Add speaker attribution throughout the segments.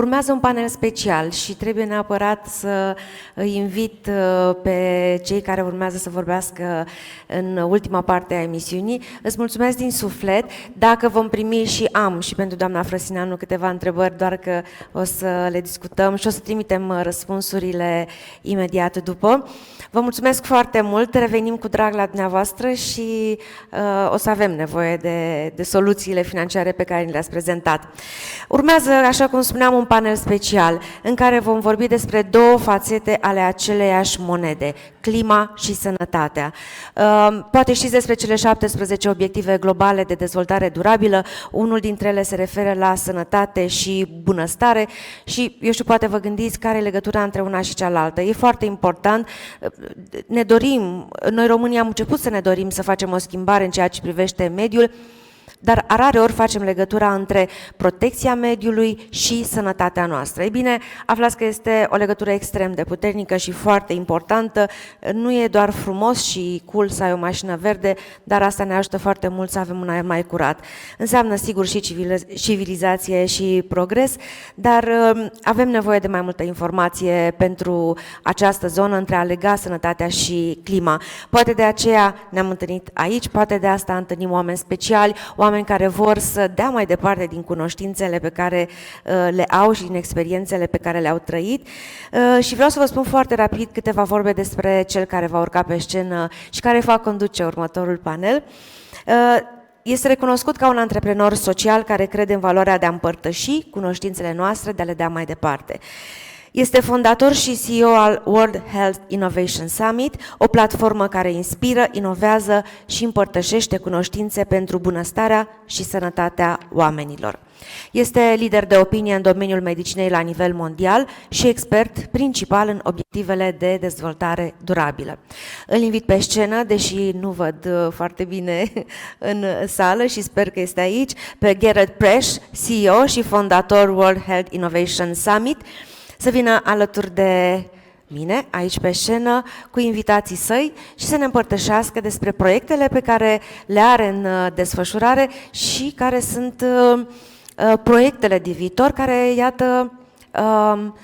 Speaker 1: Urmează un panel special și trebuie neapărat să îi invit pe cei care urmează să vorbească în ultima parte a emisiunii. Îți mulțumesc din suflet. Dacă vom primi și pentru doamna Frăsinanu câteva întrebări, doar că o să le discutăm și o să trimitem răspunsurile imediat după. Vă mulțumesc foarte mult, revenim cu drag la dumneavoastră și o să avem nevoie de soluțiile financiare pe care ni le-ați prezentat. Urmează, așa cum spuneam, un panel special în care vom vorbi despre două fațete ale aceleiași monede, clima și sănătatea. Poate știți despre cele 17 obiective globale de dezvoltare durabilă, unul dintre ele se referă la sănătate și bunăstare și, eu știu, poate vă gândiți care e legătura între una și cealaltă. E foarte important, ne dorim, noi românii am început să ne dorim să facem o schimbare în ceea ce privește mediul, dar rareori facem legătura între protecția mediului și sănătatea noastră. Ei bine, aflați că este o legătură extrem de puternică și foarte importantă. Nu e doar frumos și cool să ai o mașină verde, dar asta ne ajută foarte mult să avem un aer mai curat. Înseamnă, sigur, și civilizație și progres, dar avem nevoie de mai multă informație pentru această zonă între a lega sănătatea și clima. Poate de aceea ne-am întâlnit aici, poate de asta întâlnim oameni speciali, oameni care vor să dea mai departe din cunoștințele pe care le au și din experiențele pe care le-au trăit. Și vreau să vă spun foarte rapid câteva vorbe despre cel care va urca pe scenă și care va conduce următorul panel. Este recunoscut ca un antreprenor social care crede în valoarea de a împărtăși cunoștințele noastre, de a le da mai departe. Este fondator și CEO al World Health Innovation Summit, o platformă care inspiră, inovează și împărtășește cunoștințe pentru bunăstarea și sănătatea oamenilor. Este lider de opinie în domeniul medicinei la nivel mondial și expert principal în obiectivele de dezvoltare durabilă. Îl invit pe scenă, deși nu văd foarte bine în sală și sper că este aici, pe Gareth, PRESCH, CEO și fondator World Health Innovation Summit, să vină alături de mine, aici pe scenă, cu invitații săi și să ne împărtășească despre proiectele pe care le are în desfășurare și care sunt proiectele de viitor, care, iată,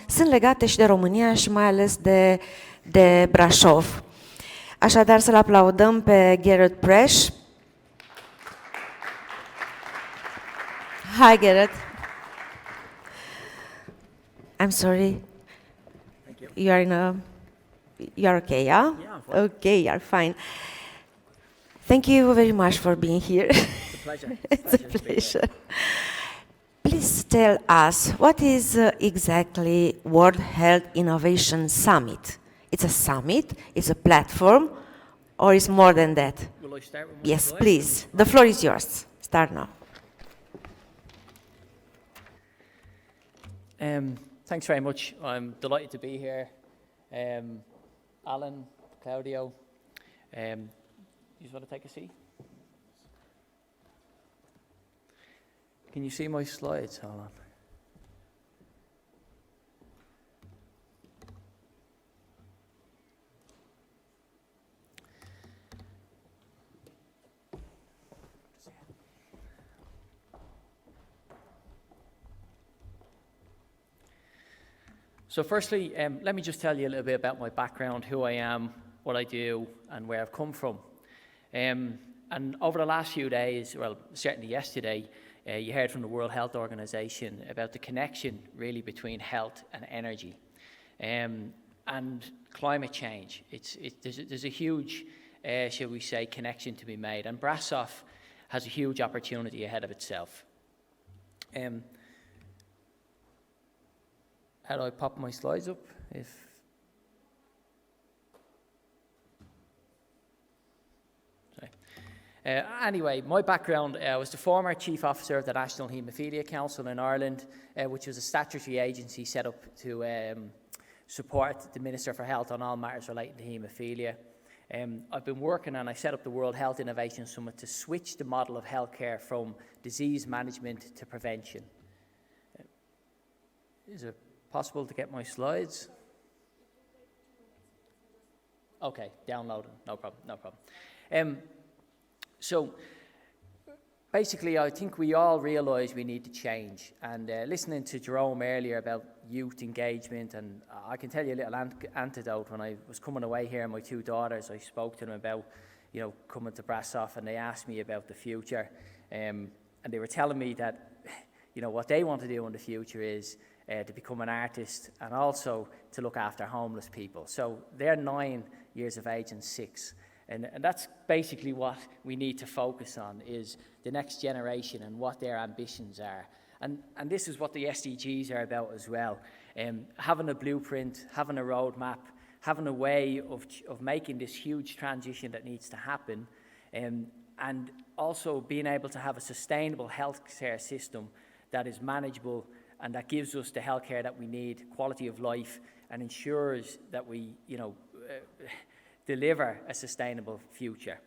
Speaker 1: sunt legate și de România și mai ales de Brașov. Așadar, să-l aplaudăm pe Gareth PRESCH. Hi, Gareth. I'm sorry.
Speaker 2: Thank you.
Speaker 1: You're okay, yeah?
Speaker 2: Yeah, I'm fine.
Speaker 1: Okay, you're fine. Thank you very much for being here.
Speaker 2: It's a pleasure.
Speaker 1: It's a pleasure. Please tell us, what is exactly World Health Innovation Summit? It's a summit, it's a platform, or it's more than that?
Speaker 2: Will I start with my
Speaker 1: Yes,
Speaker 2: slides?
Speaker 1: please. The floor is yours. Start now.
Speaker 2: Thanks very much. I'm delighted to be here. Alan, Claudio, you just want to take a seat? Can you see my slides? Hold on. So firstly, let me just tell you a little bit about my background, who I am, what I do, and where I've come from. And over the last few days, well, certainly yesterday, you heard from the World Health Organization about the connection really between health and energy and climate change. There's a huge, shall we say, connection to be made, and Brașov has a huge opportunity ahead of itself. How do I pop my slides up? Anyway, my background, I was the former Chief Officer of the National Haemophilia Council in Ireland, which was a statutory agency set up to support the Minister for Health on all matters relating to haemophilia. I've been working and I set up the World Health Innovation Summit to switch the model of healthcare from disease management to prevention. Is it possible to get my slides? Okay, download them, no problem. So, basically, I think we all realise we need to change. And listening to Jerome earlier about youth engagement, and I can tell you a little anecdote. When I was coming away here, my two daughters, I spoke to them about, coming to Brașov, and they asked me about the future. And they were telling me that, what they want to do in the future is to become an artist and also to look after homeless people. So they're 9 years of age and 6. And that's basically what we need to focus on, is the next generation and what their ambitions are. And this is what the SDGs are about as well. Having a blueprint, having a roadmap, having a way of making this huge transition that needs to happen, and also being able to have a sustainable healthcare system that is manageable and that gives us the healthcare that we need, quality of life, and ensures that we, deliver a sustainable future.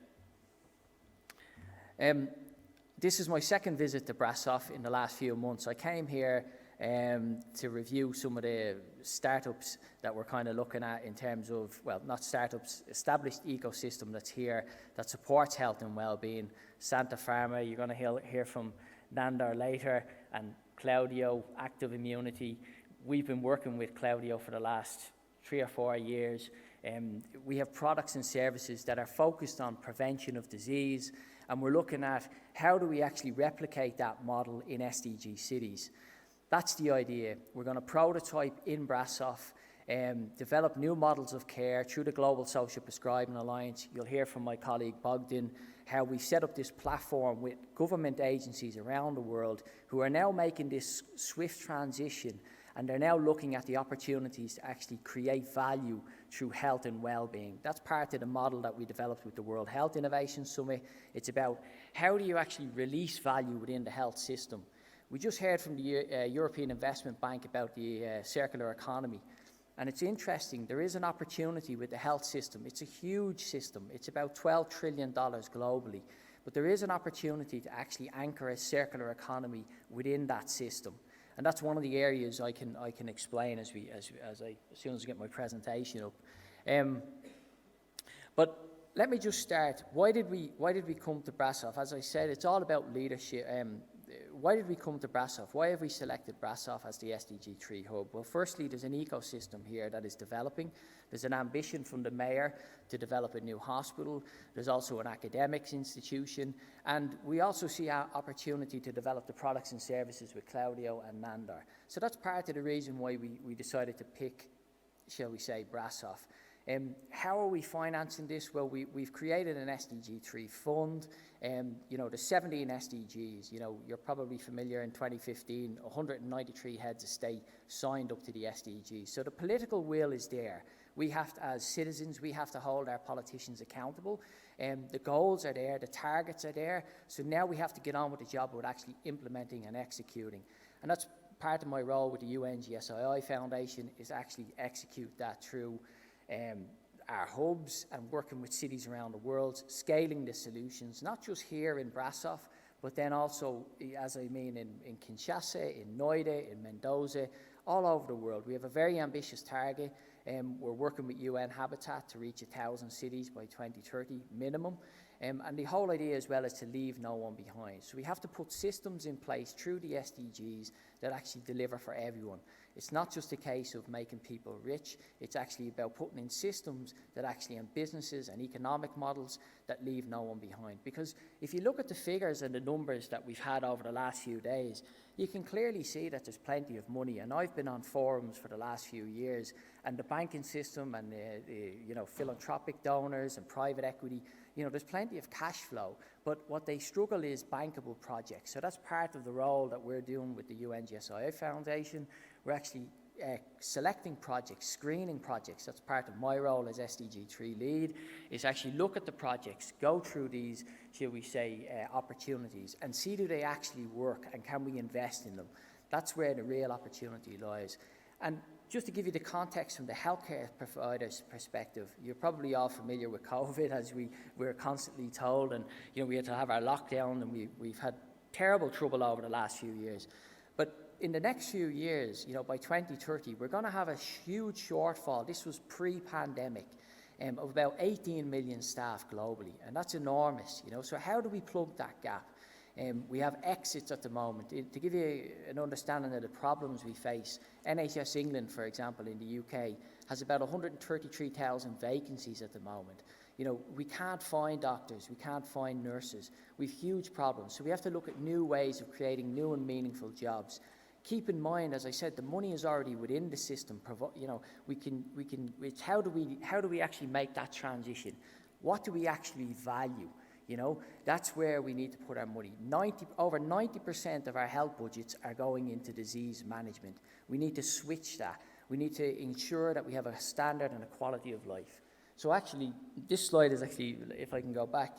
Speaker 2: This is my second visit to Brașov in the last few months. I came here to review some of the startups that we're kind of looking at in terms of, well, not startups, established ecosystem that's here that supports health and well-being. SantaPharm, you're going to hear from Nandor later, and Claudiu, Active Immunity. We've been working with Claudiu for the last 3 or 4 years. We have products and services that are focused on prevention of disease, and we're looking at how do we actually replicate that model in SDG cities. That's the idea. We're going to prototype in Brașov, develop new models of care through the Global Social Prescribing Alliance. You'll hear from my colleague Bogdan how we've set up this platform with government agencies around the world who are now making this swift transition, and they're now looking at the opportunities to actually create value through health and well-being. That's part of the model that we developed with the World Health Innovation Summit. It's about how do you actually release value within the health system. We just heard from the European Investment Bank about the circular economy. And it's interesting, there is an opportunity with the health system. It's a huge system. It's about $12 trillion globally. But there is an opportunity to actually anchor a circular economy within that system. And that's one of the areas I can explain as soon as I get my presentation up. But let me just start. Why did we come to Brașov? As I said, it's all about leadership. Why did we come to Brașov? Why have we selected Brașov as the SDG 3 hub? Well, firstly, there's an ecosystem here that is developing. There's an ambition from the mayor to develop a new hospital. There's also an academics institution. And we also see our opportunity to develop the products and services with Claudiu and Nandor. So that's part of the reason why we decided to pick, shall we say, Brașov. How are we financing this? Well, we've created an SDG 3 fund. There's 17 SDGs. You're probably familiar in 2015, 193 heads of state signed up to the SDGs. So the political will is there. We have to, as citizens, we have to hold our politicians accountable. The goals are there, the targets are there. So now we have to get on with the job with actually implementing and executing. And that's part of my role with the UNGSII Foundation, is actually execute that through our hubs and working with cities around the world, scaling the solutions, not just here in Brașov, but then also, as I mean, in Kinshasa, in Noida, in Mendoza, all over the world. We have a very ambitious target. We're working with UN Habitat to reach 1,000 cities by 2030 minimum. And the whole idea as well is to leave no one behind. So we have to put systems in place through the SDGs that actually deliver for everyone. It's not just a case of making people rich, it's actually about putting in systems that actually, and businesses and economic models that leave no one behind. Because if you look at the figures and the numbers that we've had over the last few days, you can clearly see that there's plenty of money. And I've been on forums for the last few years, and the banking system and the philanthropic donors and private equity, there's plenty of cash flow, but what they struggle is bankable projects. So that's part of the role that we're doing with the UNGSII Foundation. We're actually selecting projects, screening projects. That's part of my role as SDG 3 lead, is actually look at the projects, go through these, shall we say, opportunities, and see do they actually work and can we invest in them. That's where the real opportunity lies. And just to give you the context from the healthcare provider's perspective, you're probably all familiar with COVID, as we're constantly told, and we had to have our lockdown, and we've had terrible trouble over the last few years. But in the next few years, by 2030, we're going to have a huge shortfall. This was pre-pandemic, of about 18 million staff globally, and that's enormous. So how do we plug that gap? We have exits at the moment. To give you an understanding of the problems we face, NHS England, for example, in the UK, has about 133,000 vacancies at the moment. You know, we can't find doctors, we can't find nurses. We've huge problems. So we have to look at new ways of creating new and meaningful jobs. Keep in mind, as I said, the money is already within the system. You know, it's how do we actually make that transition? What do we actually value? You know, that's where we need to put our money. Over 90% of our health budgets are going into disease management. We need to switch that. We need to ensure that we have a standard and a quality of life. So actually, this slide is actually, if I can go back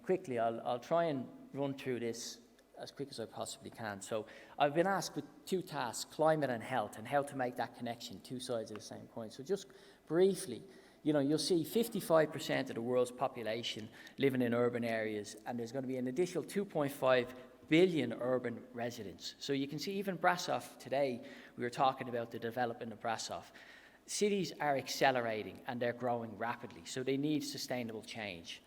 Speaker 2: quickly, I'll try and run through this as quick as I possibly can. So I've been asked with two tasks, climate and health, and how to make that connection, two sides of the same coin. So just briefly, you know, you'll see 55% of the world's population living in urban areas, and there's going to be an additional 2.5 billion urban residents. So you can see even Brașov today, we were talking about the development of Brașov. Cities are accelerating and they're growing rapidly, so they need sustainable change.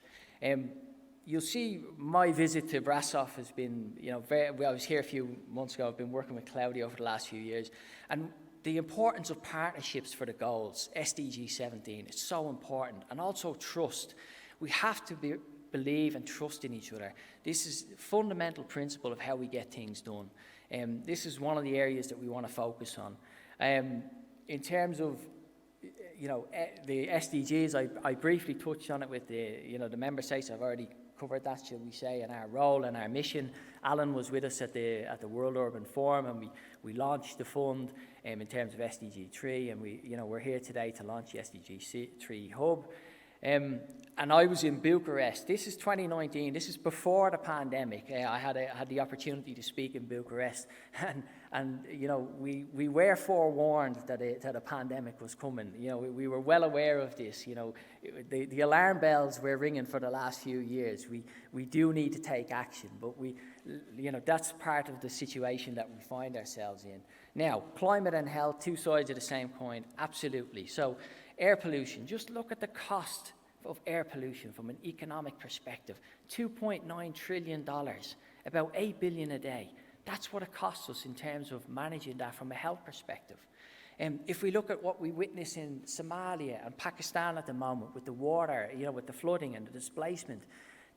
Speaker 2: You'll see my visit to Brașov has been, you know, I was here a few months ago. I've been working with Claudiu over the last few years, and the importance of partnerships for the goals, SDG 17, it's so important, and also trust. We have to believe and trust in each other. This is the fundamental principle of how we get things done. This is one of the areas that we want to focus on. In terms of, you know, the SDGs, I briefly touched on it with the, you know, the member states. I've already covered that, shall we say, and our role and our mission. Alan was with us at the World Urban Forum, and we launched the fund in terms of SDG 3, and we're here today to launch the SDG 3 Hub. And I was in Bucharest. This is 2019. This is before the pandemic. I had the opportunity to speak in Bucharest, and you know, we were forewarned that a pandemic was coming. You know, we were well aware of this. You know, the alarm bells were ringing for the last few years. We do need to take action, but you know, that's part of the situation that we find ourselves in. Now, climate and health, two sides of the same coin, absolutely. So, air pollution, just look at the cost of air pollution from an economic perspective. $2.9 trillion, about 8 billion a day. That's what it costs us in terms of managing that from a health perspective. If we look at what we witness in Somalia and Pakistan at the moment with the water, you know, with the flooding and the displacement,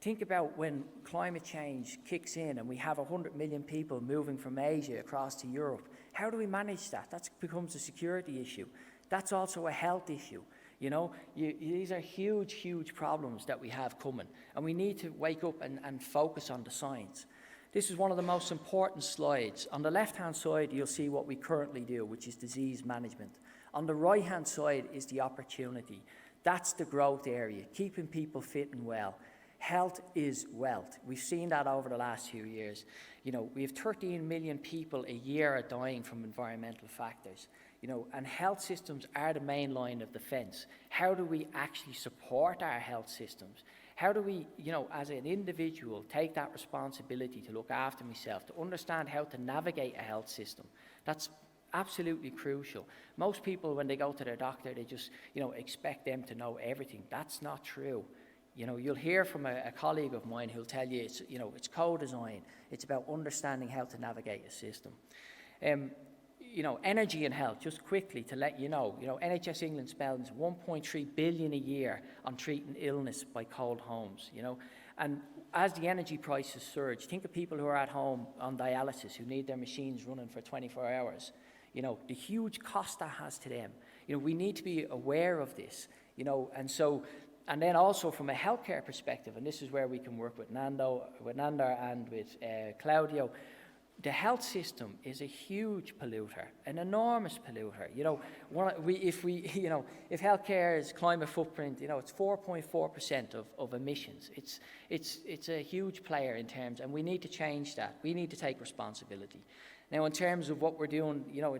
Speaker 2: think about when climate change kicks in and we have 100 million people moving from Asia across to Europe. How do we manage that? That becomes a security issue. That's also a health issue. You know, these are huge, huge problems that we have coming, and we need to wake up and focus on the science. This is one of the most important slides. On the left-hand side, you'll see what we currently do, which is disease management. On the right-hand side is the opportunity. That's the growth area, keeping people fit and well. Health is wealth. We've seen that over the last few years. You know, we have 13 million people a year are dying from environmental factors. You know, and health systems are the main line of defense. How do we actually support our health systems? How do we, you know, as an individual, take that responsibility to look after myself, to understand how to navigate a health system? That's absolutely crucial. Most people, when they go to their doctor, they just, you know, expect them to know everything. That's not true. You know, you'll hear from a colleague of mine who'll tell you it's, you know, it's co-design. It's about understanding how to navigate a system. You know, energy and health, just quickly to let you know, NHS England spends 1.3 billion a year on treating illness by cold homes, you know. And as the energy prices surge, think of people who are at home on dialysis, who need their machines running for 24 hours. You know, the huge cost that has to them. You know, we need to be aware of this, you know, and then also from a healthcare perspective, and this is where we can work with Nandor and with Claudiu. The health system is a huge polluter, an enormous polluter. You know, if healthcare's climate footprint, you know, it's 4.4% of emissions. It's a huge player in terms, and we need to change that. We need to take responsibility. Now, in terms of what we're doing, you know,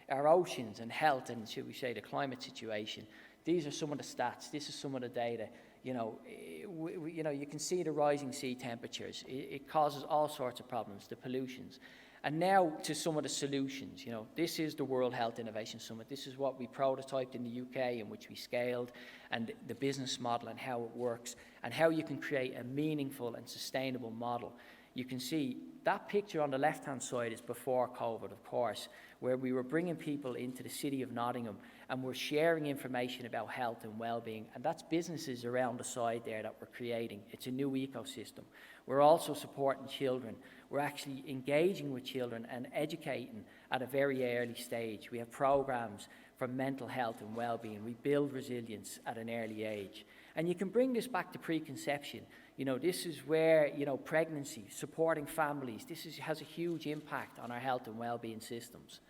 Speaker 2: our oceans and health, and should we say the climate situation, these are some of the stats. This is some of the data. You know, you can see the rising sea temperatures. It causes all sorts of problems, the pollutions. And now to some of the solutions. You know, this is the World Health Innovation Summit. This is what we prototyped in the UK, in which we scaled, and the business model and how it works, and how you can create a meaningful and sustainable model. you can see that picture on the left-hand side is before COVID, of course, where we were bringing people into the city of Nottingham and we're sharing information about health and well-being, and that's businesses around the side there that we're creating. It's a new ecosystem. We're also supporting children. We're actually engaging with children and educating at a very early stage. We have programs for mental health and well-being. We build resilience at an early age. And you can bring this back to preconception. You know, this is where, you know, pregnancy, supporting families, has a huge impact on our health and well-being systems.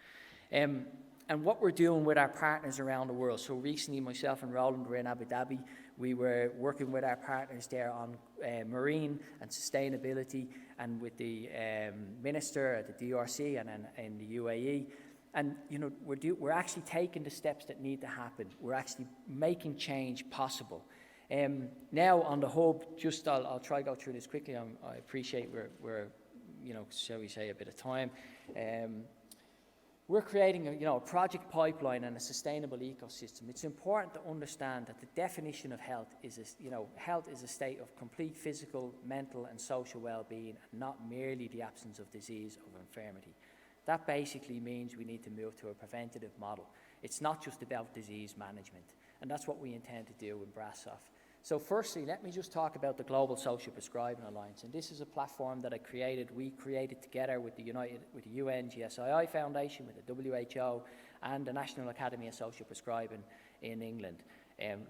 Speaker 2: And what we're doing with our partners around the world. So recently, myself and Roland were in Abu Dhabi. We were working with our partners there on marine and sustainability, and with the minister at the DRC and in the UAE. And you know, we're actually taking the steps that need to happen. We're actually making change possible. Now on the hub, just I'll try to go through this quickly. I appreciate we're you know, shall we say, a bit of time. We're creating a project pipeline and a sustainable ecosystem. It's important to understand that the definition of health is health is a state of complete physical, mental and social well-being, and not merely the absence of disease or infirmity. That basically means we need to move to a preventative model. It's not just about disease management, and that's what we intend to do in Brașov. So firstly, let me just talk about the Global Social Prescribing Alliance, and this is a platform that we created together with the UN GSII Foundation, with the WHO, and the National Academy of Social Prescribing in England,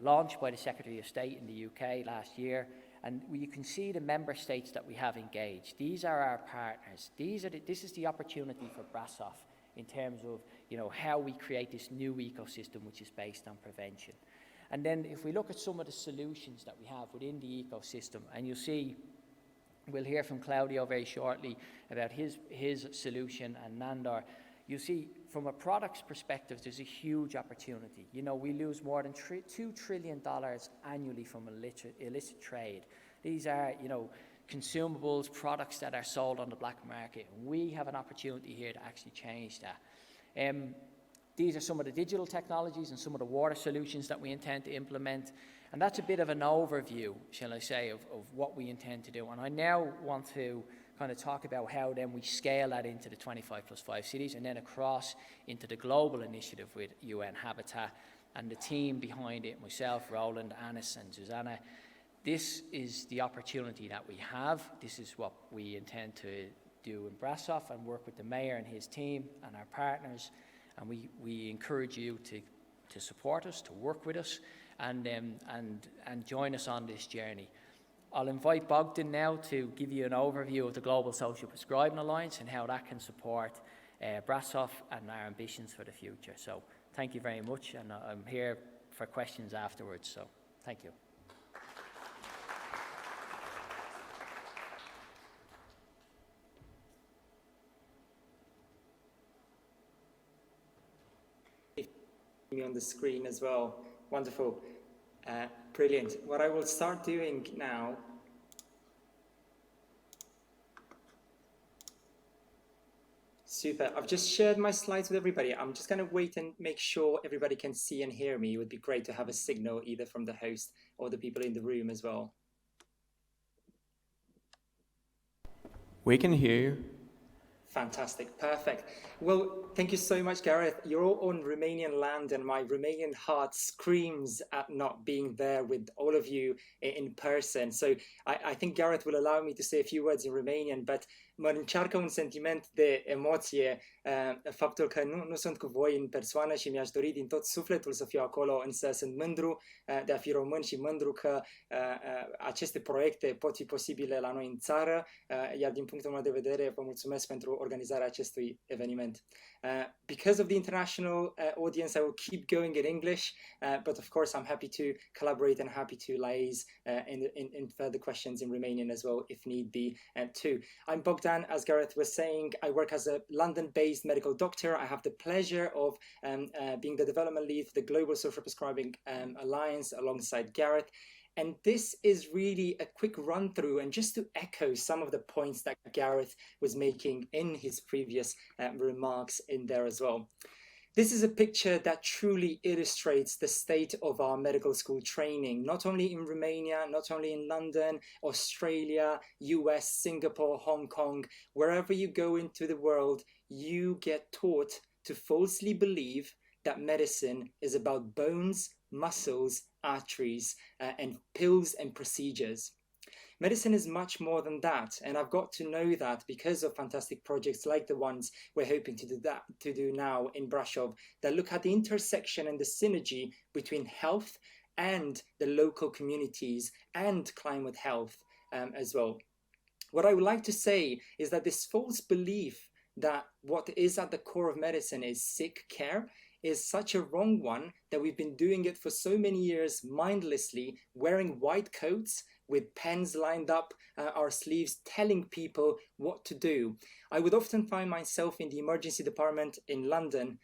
Speaker 2: launched by the Secretary of State in the UK last year. And you can see the member states that we have engaged. These are our partners. This is the opportunity for Brașov in terms of how we create this new ecosystem which is based on prevention. And then if we look at some of the solutions that we have within the ecosystem, and you'll see, we'll hear from Claudiu very shortly about his solution, and Nandor. You see, from a products perspective, there's a huge opportunity. We lose more than $2 trillion annually from illicit trade. These are, consumables, products that are sold on the black market. We have an opportunity here to actually change that. These are some of the digital technologies and some of the water solutions that we intend to implement. And that's a bit of an overview, shall I say, of what we intend to do. And I now want to kind of talk about how then we scale that into the 25+5 cities and then across into the global initiative with UN Habitat and the team behind it, myself, Roland, Anis and Susanna. This is the opportunity that we have. This is what we intend to do in Brașov and work with the mayor and his team and our partners. And we encourage you to support us, to work with us, and join us on this journey. I'll invite Bogdan now to give you an overview of the Global Social Prescribing Alliance and how that can support Brașov and our ambitions for the future. So thank you very much, and I'm here for questions afterwards. So thank you.
Speaker 3: Me on the screen as well. Wonderful. Brilliant. What I will start doing now Super. I've just shared my slides with everybody. I'm just going to wait and make sure everybody can see and hear me. It would be great to have a signal either from the host or the people in the room as well.
Speaker 4: We can hear you.
Speaker 3: Fantastic. Perfect. Well, thank you so much, Gareth. You're all on Romanian land, and my Romanian heart screams at not being there with all of you in person. So I think Gareth will allow me to say a few words in Romanian, but mă încearcă un sentiment de emoție faptul că nu sunt cu voi în persoană și mi-aș dori din tot sufletul să fiu acolo, însă sunt mândru de a fi român și mândru că aceste proiecte pot fi posibile la noi în țară, iar din punctul meu de vedere vă mulțumesc pentru organizarea acestui eveniment. Because of the international audience, I will keep going in English, but of course I'm happy to collaborate and happy to liaise in further questions in Romanian as well if need be too. I'm Bogdan, as Gareth was saying. I work as a London-based medical doctor. I have the pleasure of being the development lead for the Global Social Prescribing Alliance alongside Gareth. And this is really a quick run through, and just to echo some of the points that Gareth was making in his previous remarks in there as well. This is a picture that truly illustrates the state of our medical school training, not only in Romania, not only in London, Australia, US, Singapore, Hong Kong. Wherever you go into the world, you get taught to falsely believe that medicine is about bones, muscles, arteries, and pills and procedures. Medicine is much more than that, and I've got to know that because of fantastic projects like the ones we're hoping to do now in Brașov, that look at the intersection and the synergy between health and the local communities and climate health as well. What I would like to say is that this false belief that what is at the core of medicine is sick care is such a wrong one, that we've been doing it for so many years mindlessly, wearing white coats with pens lined up our sleeves, telling people what to do. I would often find myself in the emergency department in London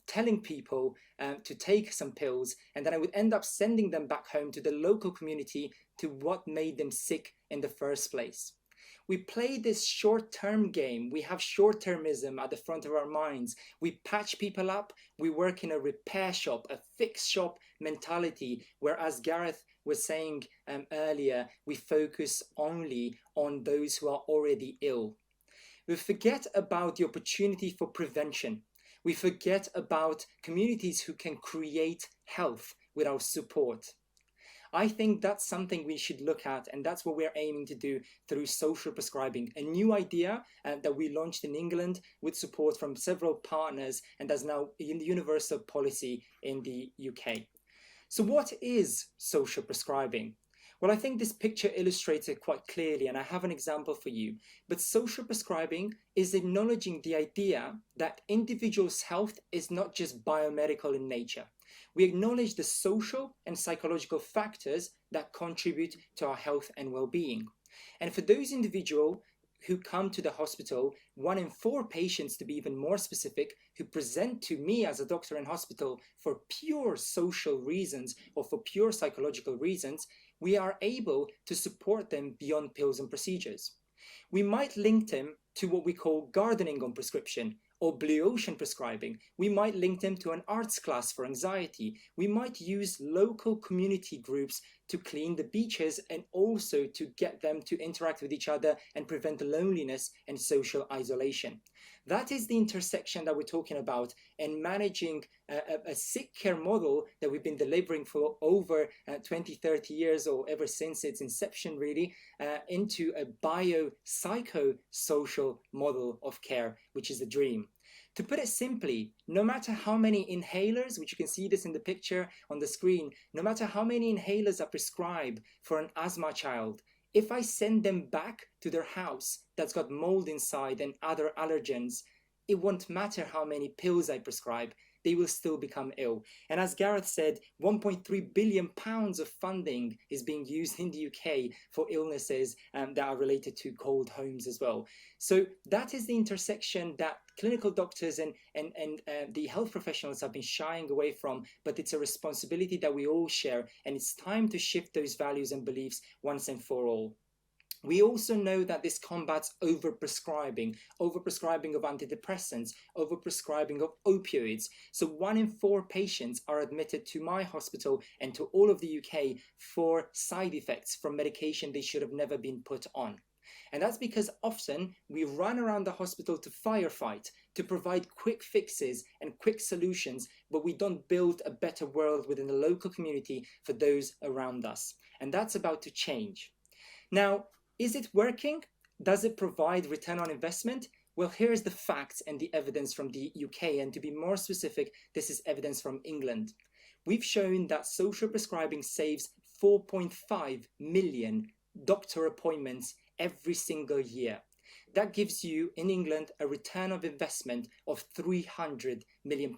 Speaker 3: telling people to take some pills, and then I would end up sending them back home to the local community to what made them sick in the first place. We play this short-term game. We have short-termism at the front of our minds. We patch people up. We work in a repair shop, a fix shop mentality, where, as Gareth was saying earlier, we focus only on those who are already ill. We forget about the opportunity for prevention. We forget about communities who can create health with our support. I think that's something we should look at, and that's what we're aiming to do through social prescribing, a new idea that we launched in England with support from several partners, and that's now in the universal policy in the UK. So what is social prescribing? Well, I think this picture illustrates it quite clearly, and I have an example for you. But social prescribing is acknowledging the idea that individuals' health is not just biomedical in nature. We acknowledge the social and psychological factors that contribute to our health and well-being. And for those individuals who come to the hospital, 1 in 4 patients, to be even more specific, who present to me as a doctor in hospital for pure social reasons or for pure psychological reasons, we are able to support them beyond pills and procedures. We might link them to what we call gardening on prescription, or blue ocean prescribing. We might link them to an arts class for anxiety. We might use local community groups to clean the beaches and also to get them to interact with each other and prevent loneliness and social isolation. That is the intersection that we're talking about, and managing a sick care model that we've been delivering for over 20, 30 years, or ever since its inception really, into a bio-psycho-social model of care, which is the dream. To put it simply, no matter how many inhalers, which you can see this in the picture on the screen, no matter how many inhalers are prescribed for an asthma child, if I send them back to their house that's got mold inside and other allergens, it won't matter how many pills I prescribe, they will still become ill. And as Gareth said, 1.3 billion pounds of funding is being used in the UK for illnesses that are related to cold homes as well. So that is the intersection that clinical doctors and the health professionals have been shying away from, but it's a responsibility that we all share, and it's time to shift those values and beliefs once and for all. We also know that this combats overprescribing of antidepressants, overprescribing of opioids. So 1 in 4 patients are admitted to my hospital and to all of the UK for side effects from medication they should have never been put on. And that's because often we run around the hospital to firefight, to provide quick fixes and quick solutions, but we don't build a better world within the local community for those around us. And that's about to change. Now, is it working? Does it provide return on investment? Well, here's the facts and the evidence from the UK, and to be more specific, this is evidence from England. We've shown that social prescribing saves 4.5 million doctor appointments every single year. That gives you, in England, a return of investment of £300 million,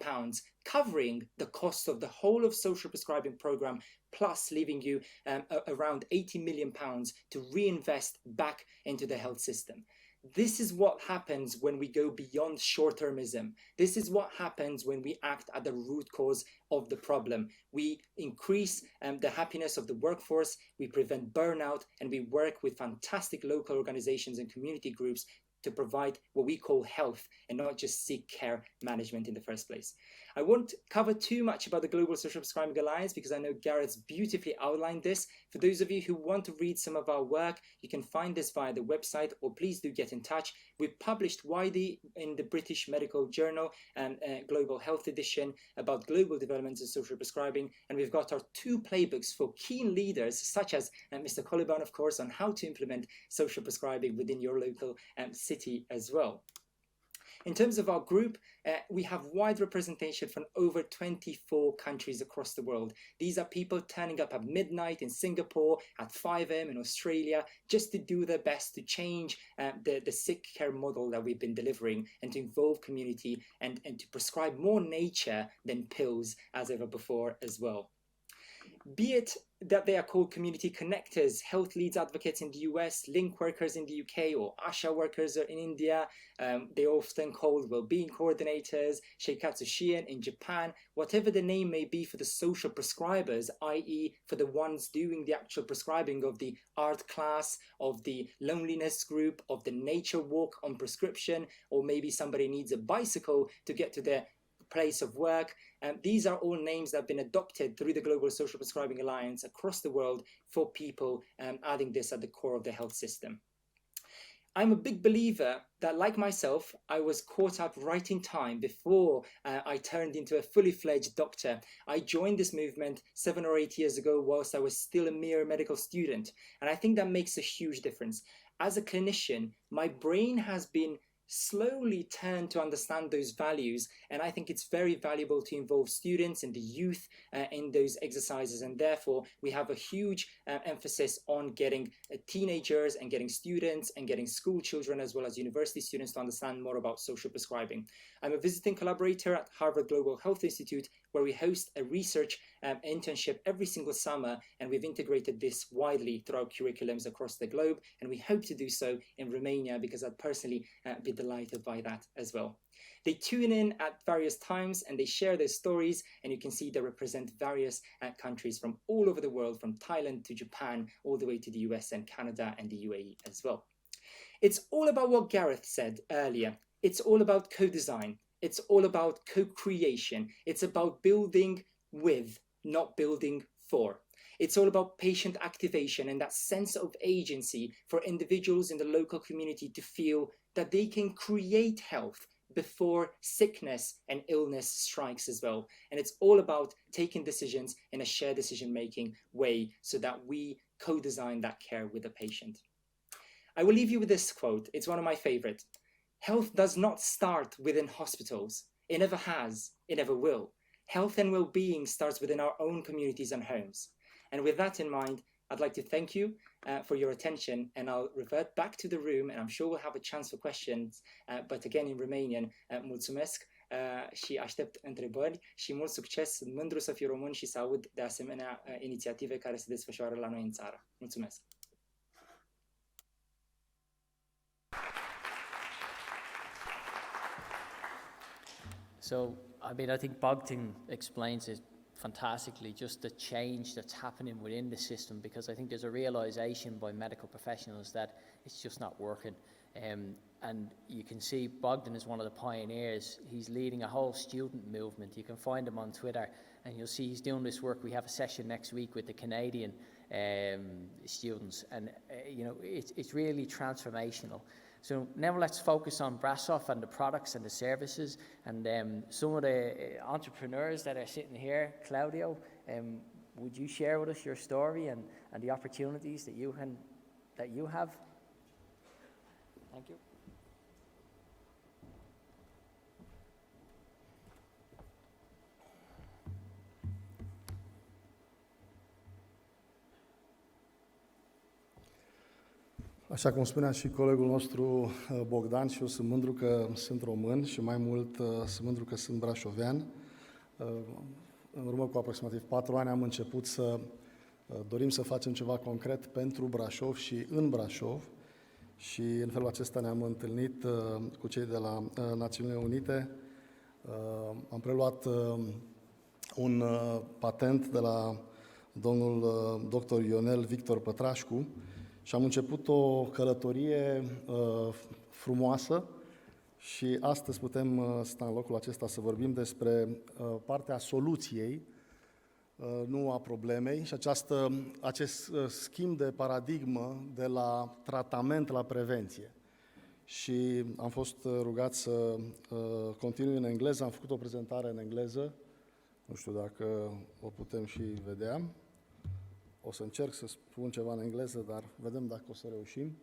Speaker 3: covering the cost of the whole of social prescribing programme, plus leaving you around £80 million to reinvest back into the health system. This is what happens when we go beyond short-termism. This is what happens when we act at the root cause of the problem. We increase the happiness of the workforce, we prevent burnout, and we work with fantastic local organizations and community groups to provide what we call health and not just sick care management in the first place. I won't cover too much about the Global Social Prescribing Alliance because I know Gareth's beautifully outlined this. For those of you who want to read some of our work, you can find this via the website, or please do get in touch. We've published widely in the British Medical Journal and Global Health Edition about global developments in social prescribing, and we've got our 2 playbooks for keen leaders such as Mr. COLIBAN, of course, on how to implement social prescribing within your local city as well. In terms of our group, we have wide representation from over 24 countries across the world. These are people turning up at midnight in Singapore, at 5 a.m. in Australia, just to do their best to change the sick care model that we've been delivering and to involve community and to prescribe more nature than pills as ever before as well. Be it that they are called community connectors, health leads advocates in the US, link workers in the UK, or ASHA workers in India. They often called well-being coordinators, Sheikatsu Shien in Japan, whatever the name may be for the social prescribers, i.e. for the ones doing the actual prescribing of the art class, of the loneliness group, of the nature walk on prescription, or maybe somebody needs a bicycle to get to their place of work. These are all names that have been adopted through the Global Social Prescribing Alliance across the world for people adding this at the core of the health system. I'm a big believer that, like myself, I was caught up right in time before I turned into a fully fledged doctor. I joined this movement 7 or 8 years ago whilst I was still a mere medical student. And I think that makes a huge difference. As a clinician, my brain has been slowly turn to understand those values, and I think it's very valuable to involve students and the youth in those exercises, and therefore we have a huge emphasis on getting teenagers and getting students and getting school children as well as university students to understand more about social prescribing. I'm a visiting collaborator at Harvard Global Health Institute, where we host a research internship every single summer, and we've integrated this widely through our curriculums across the globe, and we hope to do so in Romania because I'd personally be delighted by that as well. They tune in at various times and they share their stories, and you can see they represent various countries from all over the world, from Thailand to Japan, all the way to the US and Canada and the UAE as well. It's all about what Gareth said earlier. It's all about co-design. It's all about co-creation. It's about building with, not building for. It's all about patient activation and that sense of agency for individuals in the local community to feel that they can create health before sickness and illness strikes as well. And it's all about taking decisions in a shared decision-making way so that we co-design that care with the patient. I will leave you with this quote. It's one of my favorite. Health does not start within hospitals. It never has. It never will. Health and well-being starts within our own communities and homes. And with that in mind, I'd like to thank you for your attention, and I'll revert back to the room, and I'm sure we'll have a chance for questions, but again in Romanian. Mulțumesc și aștept întrebări și mult succes. Sunt mândru să fiu român și să aud de asemenea inițiative care se desfășoară la noi în țară. Mulțumesc!
Speaker 2: So, I mean, I think Bogdan explains it fantastically, just the change that's happening within the system, because I think there's a realization by medical professionals that it's just not working. And you can see Bogdan is one of the pioneers. He's leading a whole student movement. You can find him on Twitter, and you'll see he's doing this work. We have a session next week with the Canadian students, and you know, it's really transformational. So now let's focus on Brașov and the products and the services, and some of the entrepreneurs that are sitting here. Claudiu, would you share with us your story and the opportunities that you have? Thank you.
Speaker 5: Așa cum spunea și colegul nostru Bogdan, și eu sunt mândru că sunt român și mai mult sunt mândru că sunt brașovean. În urmă cu aproximativ 4 ani am început să dorim să facem ceva concret pentru Brașov și în Brașov, și în felul acesta ne-am întâlnit cu cei de la Națiunile Unite. Am preluat un patent de la domnul dr. Ionel Victor Pătrașcu și am început o călătorie frumoasă Și astăzi putem sta în locul acesta să vorbim despre partea soluției, nu a problemei, și acest schimb de paradigmă de la tratament la prevenție. Și am fost rugat să continui în engleză, am făcut o prezentare în engleză, nu știu dacă o putem și vedea. O să încerc să spun ceva în engleză, dar vedem dacă o să reușim.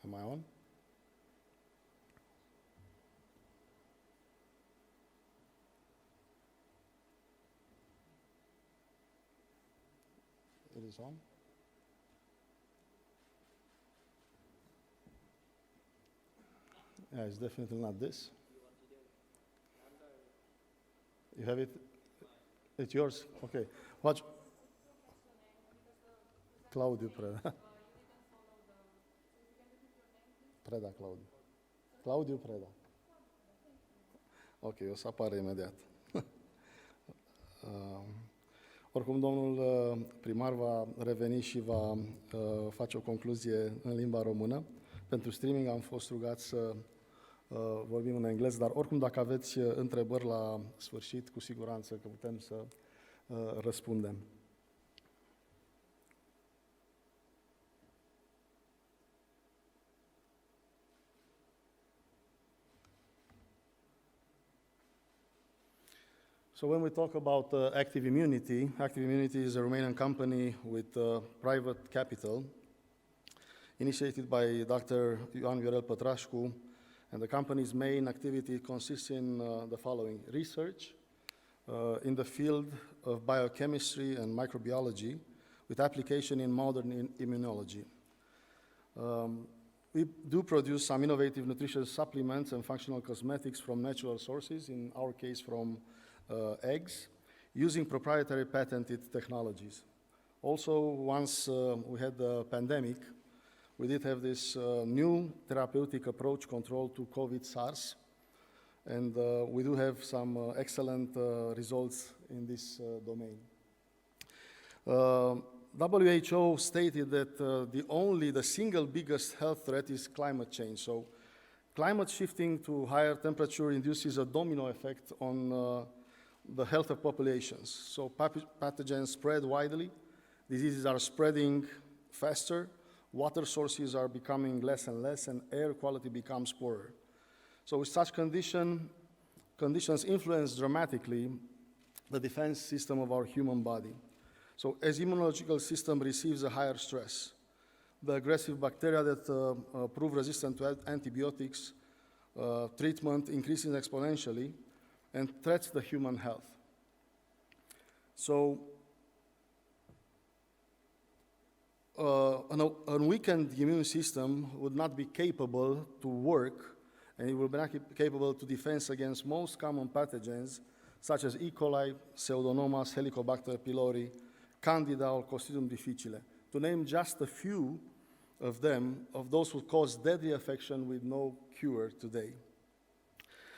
Speaker 5: Am I on? It is on? Yeah, it's definitely not this. You have it? It's yours? Okay. Watch. Claudiu PREDA. PREDA, Claudiu. Claudiu PREDA. Ok, o să apară imediat. Oricum, domnul primar va reveni și va face o concluzie în limba română. Pentru streaming am fost rugat să vorbim în engleză, dar oricum dacă aveți întrebări la sfârșit, cu siguranță că putem să răspundem. So when we talk about Active Immunity is a Romanian company with private capital, initiated by Dr. Ioan Viorel Pătrașcu, and the company's main activity consists in the following: research in the field of biochemistry and microbiology, with application in modern immunology. We do produce some innovative nutrition supplements and functional cosmetics from natural sources, in our case from eggs, using proprietary patented technologies. Also, once we had the pandemic, we did have this new therapeutic approach control to COVID SARS, and we do have some excellent results in this domain. WHO stated that the single biggest health threat is climate change. So climate shifting to higher temperature induces a domino effect on the health of populations. So pathogens spread widely, diseases are spreading faster, water sources are becoming less and less, and air quality becomes poorer. So with such conditions influence dramatically the defense system of our human body. So as immunological system receives a higher stress, the aggressive bacteria that prove resistant to antibiotics treatment increases exponentially and threats the human health. So a weakened immune system would not be capable to work, and it will be not capable to defend against most common pathogens such as E. coli, Pseudomonas, Helicobacter pylori, Candida, or Clostridium difficile, to name just a few of them, of those who cause deadly affection with no cure today.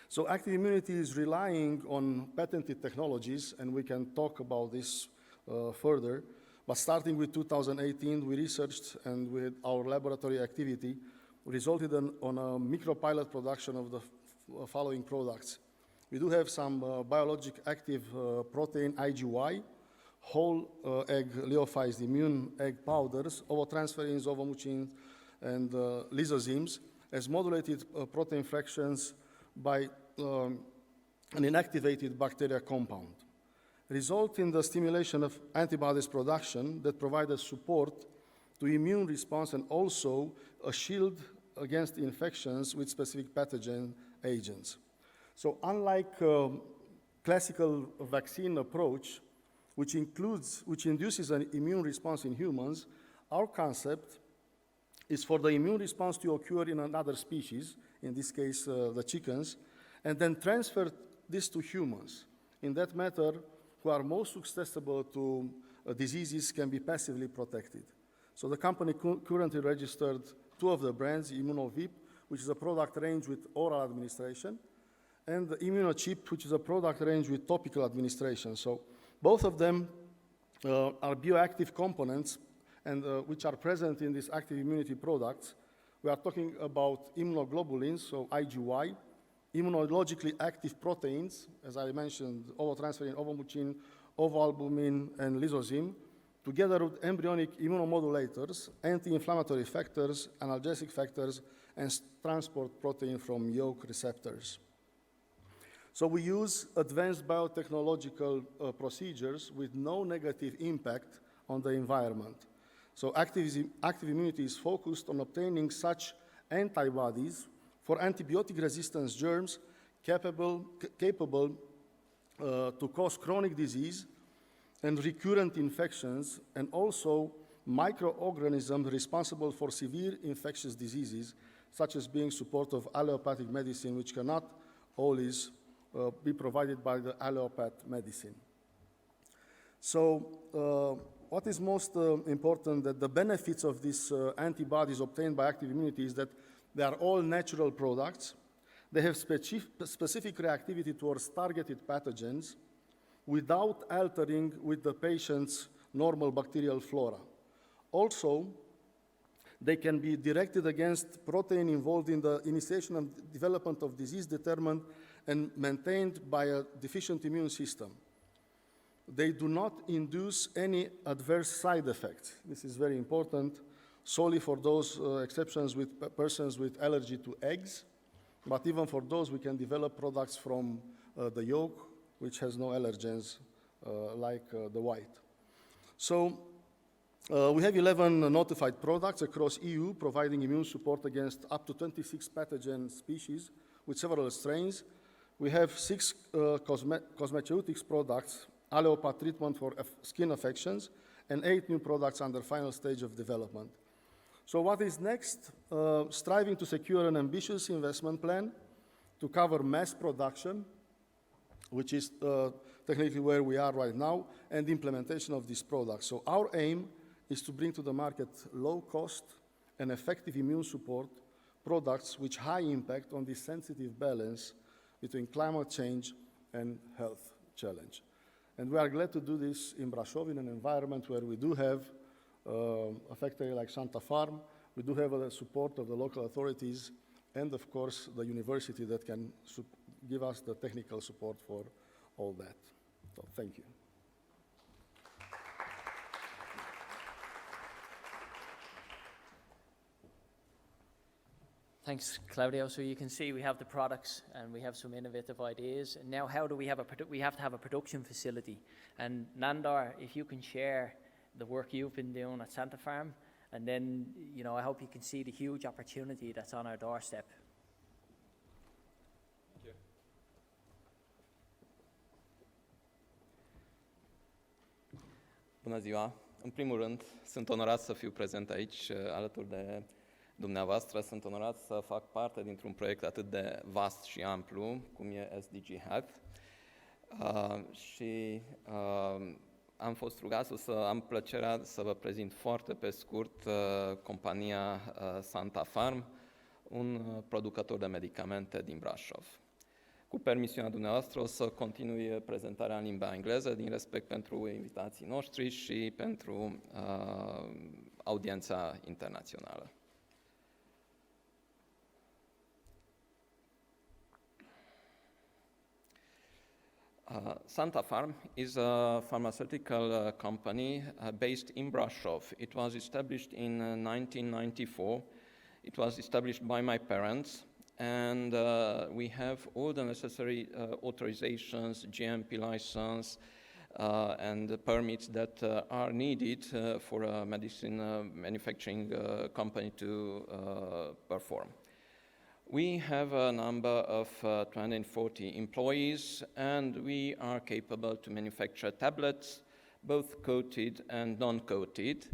Speaker 5: So active immunity is relying on patented technologies, and we can talk about this further. But starting with 2018, we researched, and with our laboratory activity, resulted on a micropilot production of the following products. We do have some biologic active protein IgY, whole egg lyophilized immune egg powders, ovotransferins, ovomucins, and lysozymes as modulated protein fractions by an inactivated bacteria compound, result in the stimulation of antibodies production that provide a support to immune response and also a shield against infections with specific pathogen agents. So unlike classical vaccine approach, which induces an immune response in humans, our concept is for the immune response to occur in another species, in this case the chickens, and then transfer this to humans. In that matter, who are most susceptible to diseases can be passively protected. So the company currently registered two of the brands, Immunovip, which is a product range with oral administration, and the Immunochip, which is a product range with topical administration. So both of them are bioactive components and which are present in these active immunity products, We are talking about immunoglobulins, so IgY, immunologically active proteins, as I mentioned, ovotransferrin, ovomucin, ovoalbumin, and lysozyme, together with embryonic immunomodulators, anti-inflammatory factors, analgesic factors, and transport protein from yolk receptors. So we use advanced biotechnological procedures with no negative impact on the environment. So active immunity is focused on obtaining such antibodies for antibiotic resistance germs capable to cause chronic disease and recurrent infections, and also microorganisms responsible for severe infectious diseases, such as being support of allopathic medicine, which cannot always be provided by the allopath medicine. So what is most important, that the benefits of these antibodies obtained by active immunity is that they are all natural products. They have specific reactivity towards targeted pathogens without altering with the patient's normal bacterial flora. Also, they can be directed against protein involved in the initiation and development of disease determined and maintained by a deficient immune system. They do not induce any adverse side effects. This is very important, solely for those exceptions with persons with allergy to eggs, but even for those we can develop products from the yolk, which has no allergens like the white. So we have 11 notified products across EU providing immune support against up to 26 pathogen species with several strains. We have 6 cosmeceutics products, allopath treatment for skin affections, and 8 new products under final stage of development. So what is next? Striving to secure an ambitious investment plan to cover mass production, which is technically where we are right now, and implementation of these products. So our aim is to bring to the market low-cost and effective immune support products with high impact on this sensitive balance between climate change and health challenge. And we are glad to do this in Brașov, in an environment where we do have a factory like SantaPharm, we do have the support of the local authorities, and of course the university that can give us the technical support for all that. So thank you.
Speaker 2: Thanks, Claudio. So you can see we have the products and we have some innovative ideas. And now, how do we have we have to have a production facility? And Nandor, if you can share the work you've been doing at SantaPharm, and then, you know, I hope you can see the huge opportunity that's on our doorstep.
Speaker 4: Thank you.
Speaker 6: Bună ziua! În primul rând, sunt onorat să fiu prezent aici alături de dumneavoastră. Sunt onorat să fac parte dintr-un proiect atât de vast și amplu cum e SDG Health. Am fost rugat să am plăcerea să vă prezint foarte pe scurt compania SantaPharm, un producător de medicamente din Brașov. Cu permisiunea dumneavoastră o să continui prezentarea în limba engleză din respect pentru invitații noștri și pentru audiența internațională. SantaPharm is a pharmaceutical company based in Brașov. It was established in 1994. It was established by my parents, and we have all the necessary authorizations, GMP license, and permits that are needed for a medicine manufacturing company to perform. We have a number of 240 employees, and we are capable to manufacture tablets, both coated and non-coated.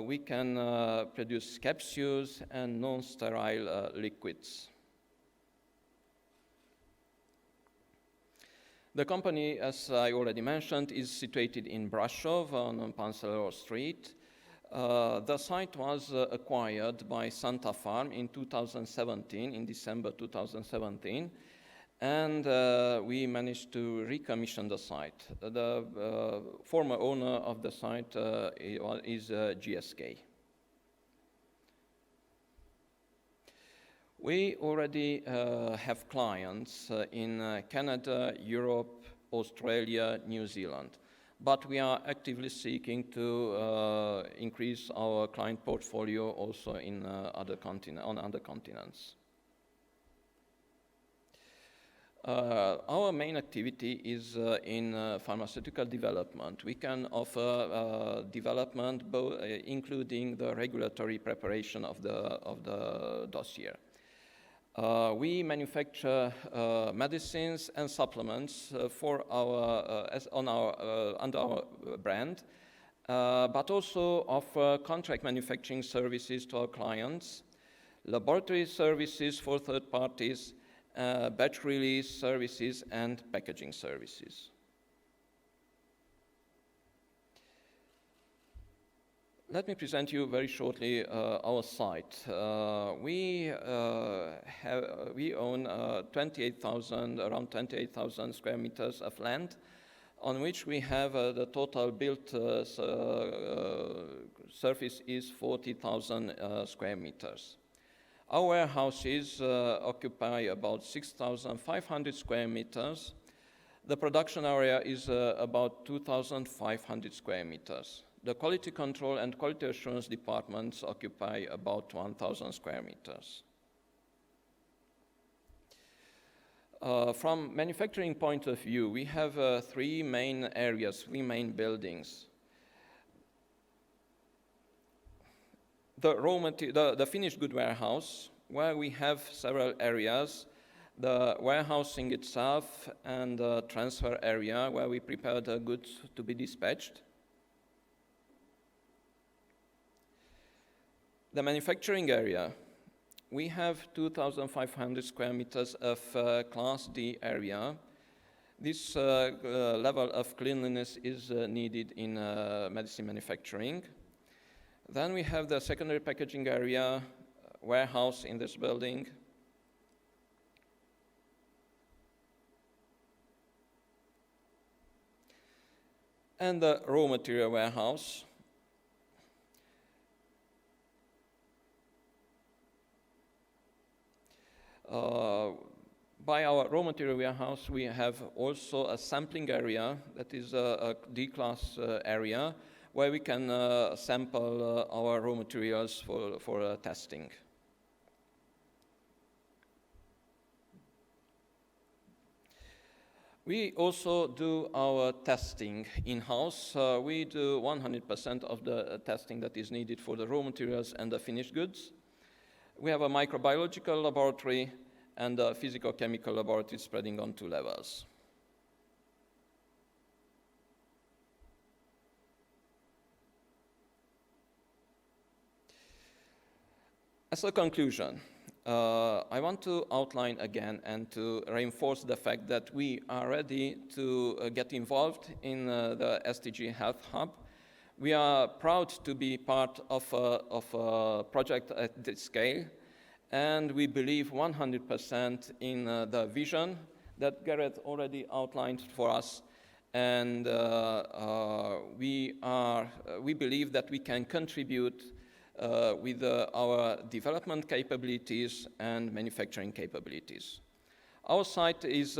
Speaker 6: We can produce capsules and non-sterile liquids. The company, as I already mentioned, is situated in Brașov on Pancelor Street. The site was acquired by SantaPharm in 2017, in December 2017, and we managed to recommission the site. The former owner of the site is GSK. We already have clients in Canada, Europe, Australia, New Zealand, but we are actively seeking to increase our client portfolio also in other continents. Our main activity is in pharmaceutical development. We can offer development including the regulatory preparation of the dossier. We manufacture medicines and supplements for under our brand, but also offer contract manufacturing services to our clients, laboratory services for third parties, batch release services, and packaging services. Let me present you very shortly our site. We own around 28,000 square meters of land, on which we have the total built surface is 40,000 square meters. Our warehouses occupy about 6,500 square meters. The production area is about 2,500 square meters. The quality control and quality assurance departments occupy about 1,000 square meters. From manufacturing point of view, we have three main areas, three main buildings. The finished good warehouse, where we have several areas, the warehousing itself and the transfer area where we prepare the goods to be dispatched. The manufacturing area, we have 2,500 square meters of Class D area. This level of cleanliness is needed in medicine manufacturing. Then we have the secondary packaging area, warehouse in this building. And the raw material warehouse. By our raw material warehouse, we have also a sampling area that is a D-class area where we can sample our raw materials for testing. We also do our testing in-house. We do 100% of the testing that is needed for the raw materials and the finished goods. We have a microbiological laboratory and a physical-chemical laboratory spreading on 2 levels. As a conclusion, I want to outline again and to reinforce the fact that we are ready to get involved in the SDG Health Hub. We are proud to be part of a project at this scale, and we believe 100% in the vision that Gareth already outlined for us, and we believe that we can contribute with our development capabilities and manufacturing capabilities. Our site has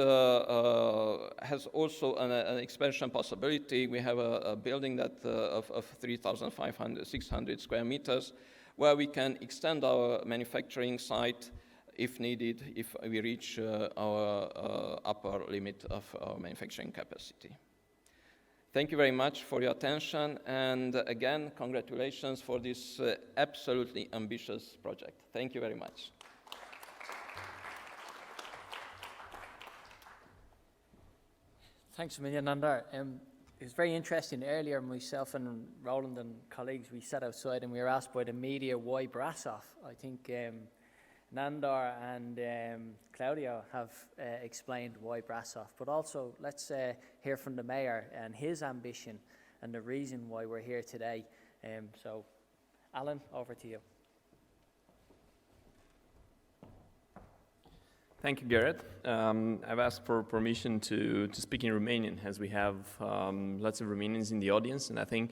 Speaker 6: also an expansion possibility. We have a building that of 3,600 square meters, where we can extend our manufacturing site if needed, if we reach our upper limit of our manufacturing capacity. Thank you very much for your attention, and again, congratulations for this absolutely ambitious project. Thank you very much.
Speaker 2: Thanks a million, Nandor. It was very interesting. Earlier, myself and Roland and colleagues, we sat outside and we were asked by the media why Brașov. I think Nandor and Claudiu have explained why Brașov, but also let's hear from the mayor and his ambition and the reason why we're here today. So, Alan, over to you.
Speaker 4: Thank you, Gareth. I've asked for permission to speak in Romanian, as we have lots of Romanians in the audience, and I think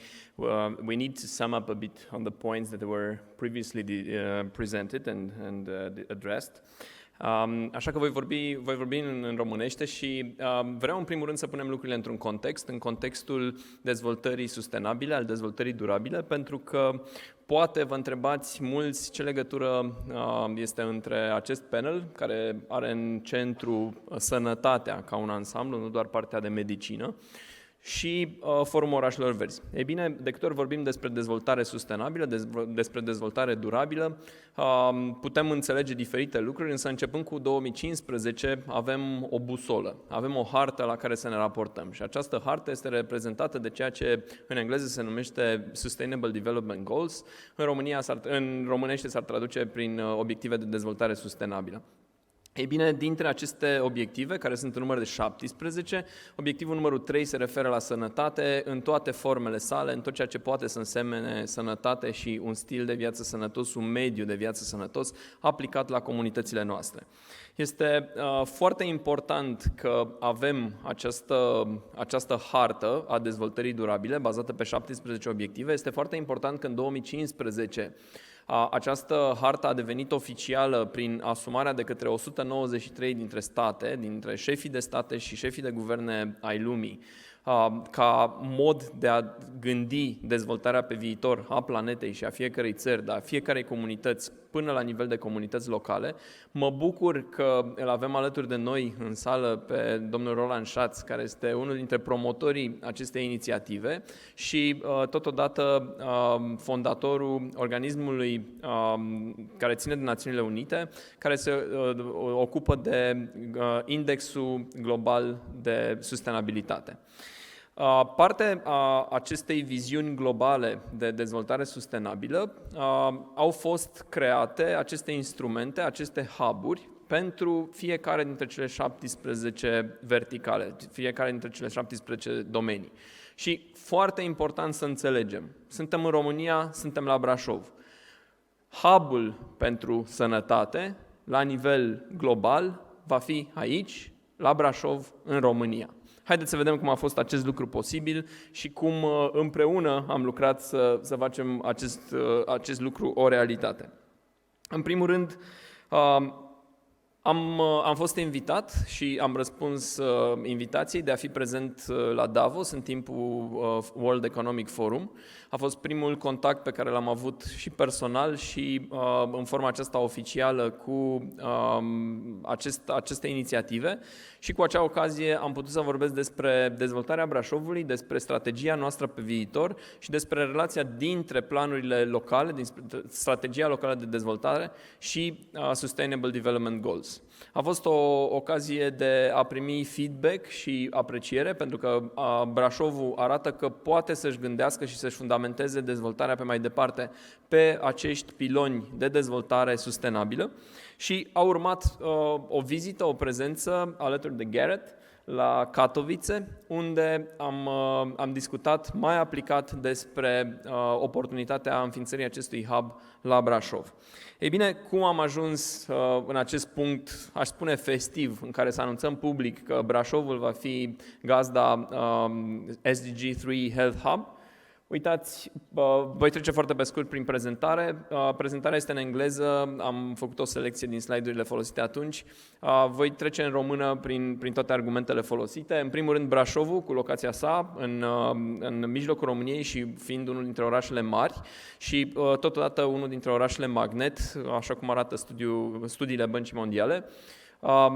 Speaker 4: we need to sum up a bit on the points that were previously presented and addressed. Așa că voi vorbi în românește și vreau în primul rând să punem lucrurile într-un context, în contextul dezvoltării sustenabile, al dezvoltării durabile, pentru că poate vă întrebați mulți ce legătură este între acest panel, care are în centru sănătatea ca un ansamblu, nu doar partea de medicină, și Forumul Orașelor Verzi. Ei bine, de câte ori vorbim despre dezvoltare sustenabilă, despre dezvoltare durabilă, putem înțelege diferite lucruri, însă începând cu 2015 avem o busolă, avem o hartă la care să ne raportăm și această hartă este reprezentată de ceea ce în engleză se numește Sustainable Development Goals, în românește s-ar traduce prin obiective de dezvoltare sustenabilă. Ei bine, dintre aceste obiective, care sunt în număr de 17, obiectivul numărul 3 se referă la sănătate în toate formele sale, în tot ceea ce poate să însemne sănătate și un stil de viață sănătos, un mediu de viață sănătos aplicat la comunitățile noastre. Este foarte important că avem această hartă a dezvoltării durabile, bazată pe 17 obiective. Este foarte important că în 2015 această hartă a devenit oficială prin asumarea de către 193 dintre state, dintre șefii de state și șefii de guverne ai lumii, ca mod de a gândi dezvoltarea pe viitor a planetei și a fiecărei țări, dar a fiecarei comunități, până la nivel de comunități locale. Mă bucur că îl avem alături de noi în sală pe domnul Roland Schatz, care este unul dintre promotorii acestei inițiative și totodată fondatorul organismului care ține de Națiunile Unite, care se ocupă de Indexul Global de Sustenabilitate. Parte a acestei viziuni globale de dezvoltare sustenabilă au fost create aceste instrumente, aceste hub-uri pentru fiecare dintre cele 17 verticale, fiecare dintre cele 17 domenii. Și foarte important să înțelegem, suntem în România, suntem la Brașov. Hub-ul pentru sănătate, la nivel global, va fi aici, la Brașov, în România. Haideți să vedem cum a fost acest lucru posibil și cum împreună am lucrat să facem acest lucru o realitate. În primul rând, am fost invitat și am răspuns invitației de a fi prezent la Davos în timpul World Economic Forum. A fost primul contact pe care l-am avut și personal și în forma aceasta oficială cu aceste inițiative și cu acea ocazie am putut să vorbesc despre dezvoltarea Brașovului, despre strategia noastră pe viitor și despre relația dintre planurile locale, din strategia locală de dezvoltare și Sustainable Development Goals. A fost o ocazie de a primi feedback și apreciere, pentru că Brașovul arată că poate să-și gândească și să-și fundamenteze dezvoltarea pe mai departe pe acești piloni de dezvoltare sustenabilă. Și a urmat o vizită, o prezență alături de Gareth la Katowice, unde am discutat mai aplicat despre oportunitatea înființării acestui hub la Brașov. Ei bine, cum am ajuns în acest punct, aș spune festiv, în care să anunțăm public că Brașovul va fi gazda SDG Health Hub? Uitați, voi trece foarte pe scurt prin prezentare. Prezentarea este în engleză, am făcut o selecție din slide-urile folosite atunci. Voi trece în română prin toate argumentele folosite. În primul rând, Brașovul, cu locația sa, în mijlocul României și fiind unul dintre orașele mari și totodată unul dintre orașele magnet, așa cum arată studiile Băncii Mondiale.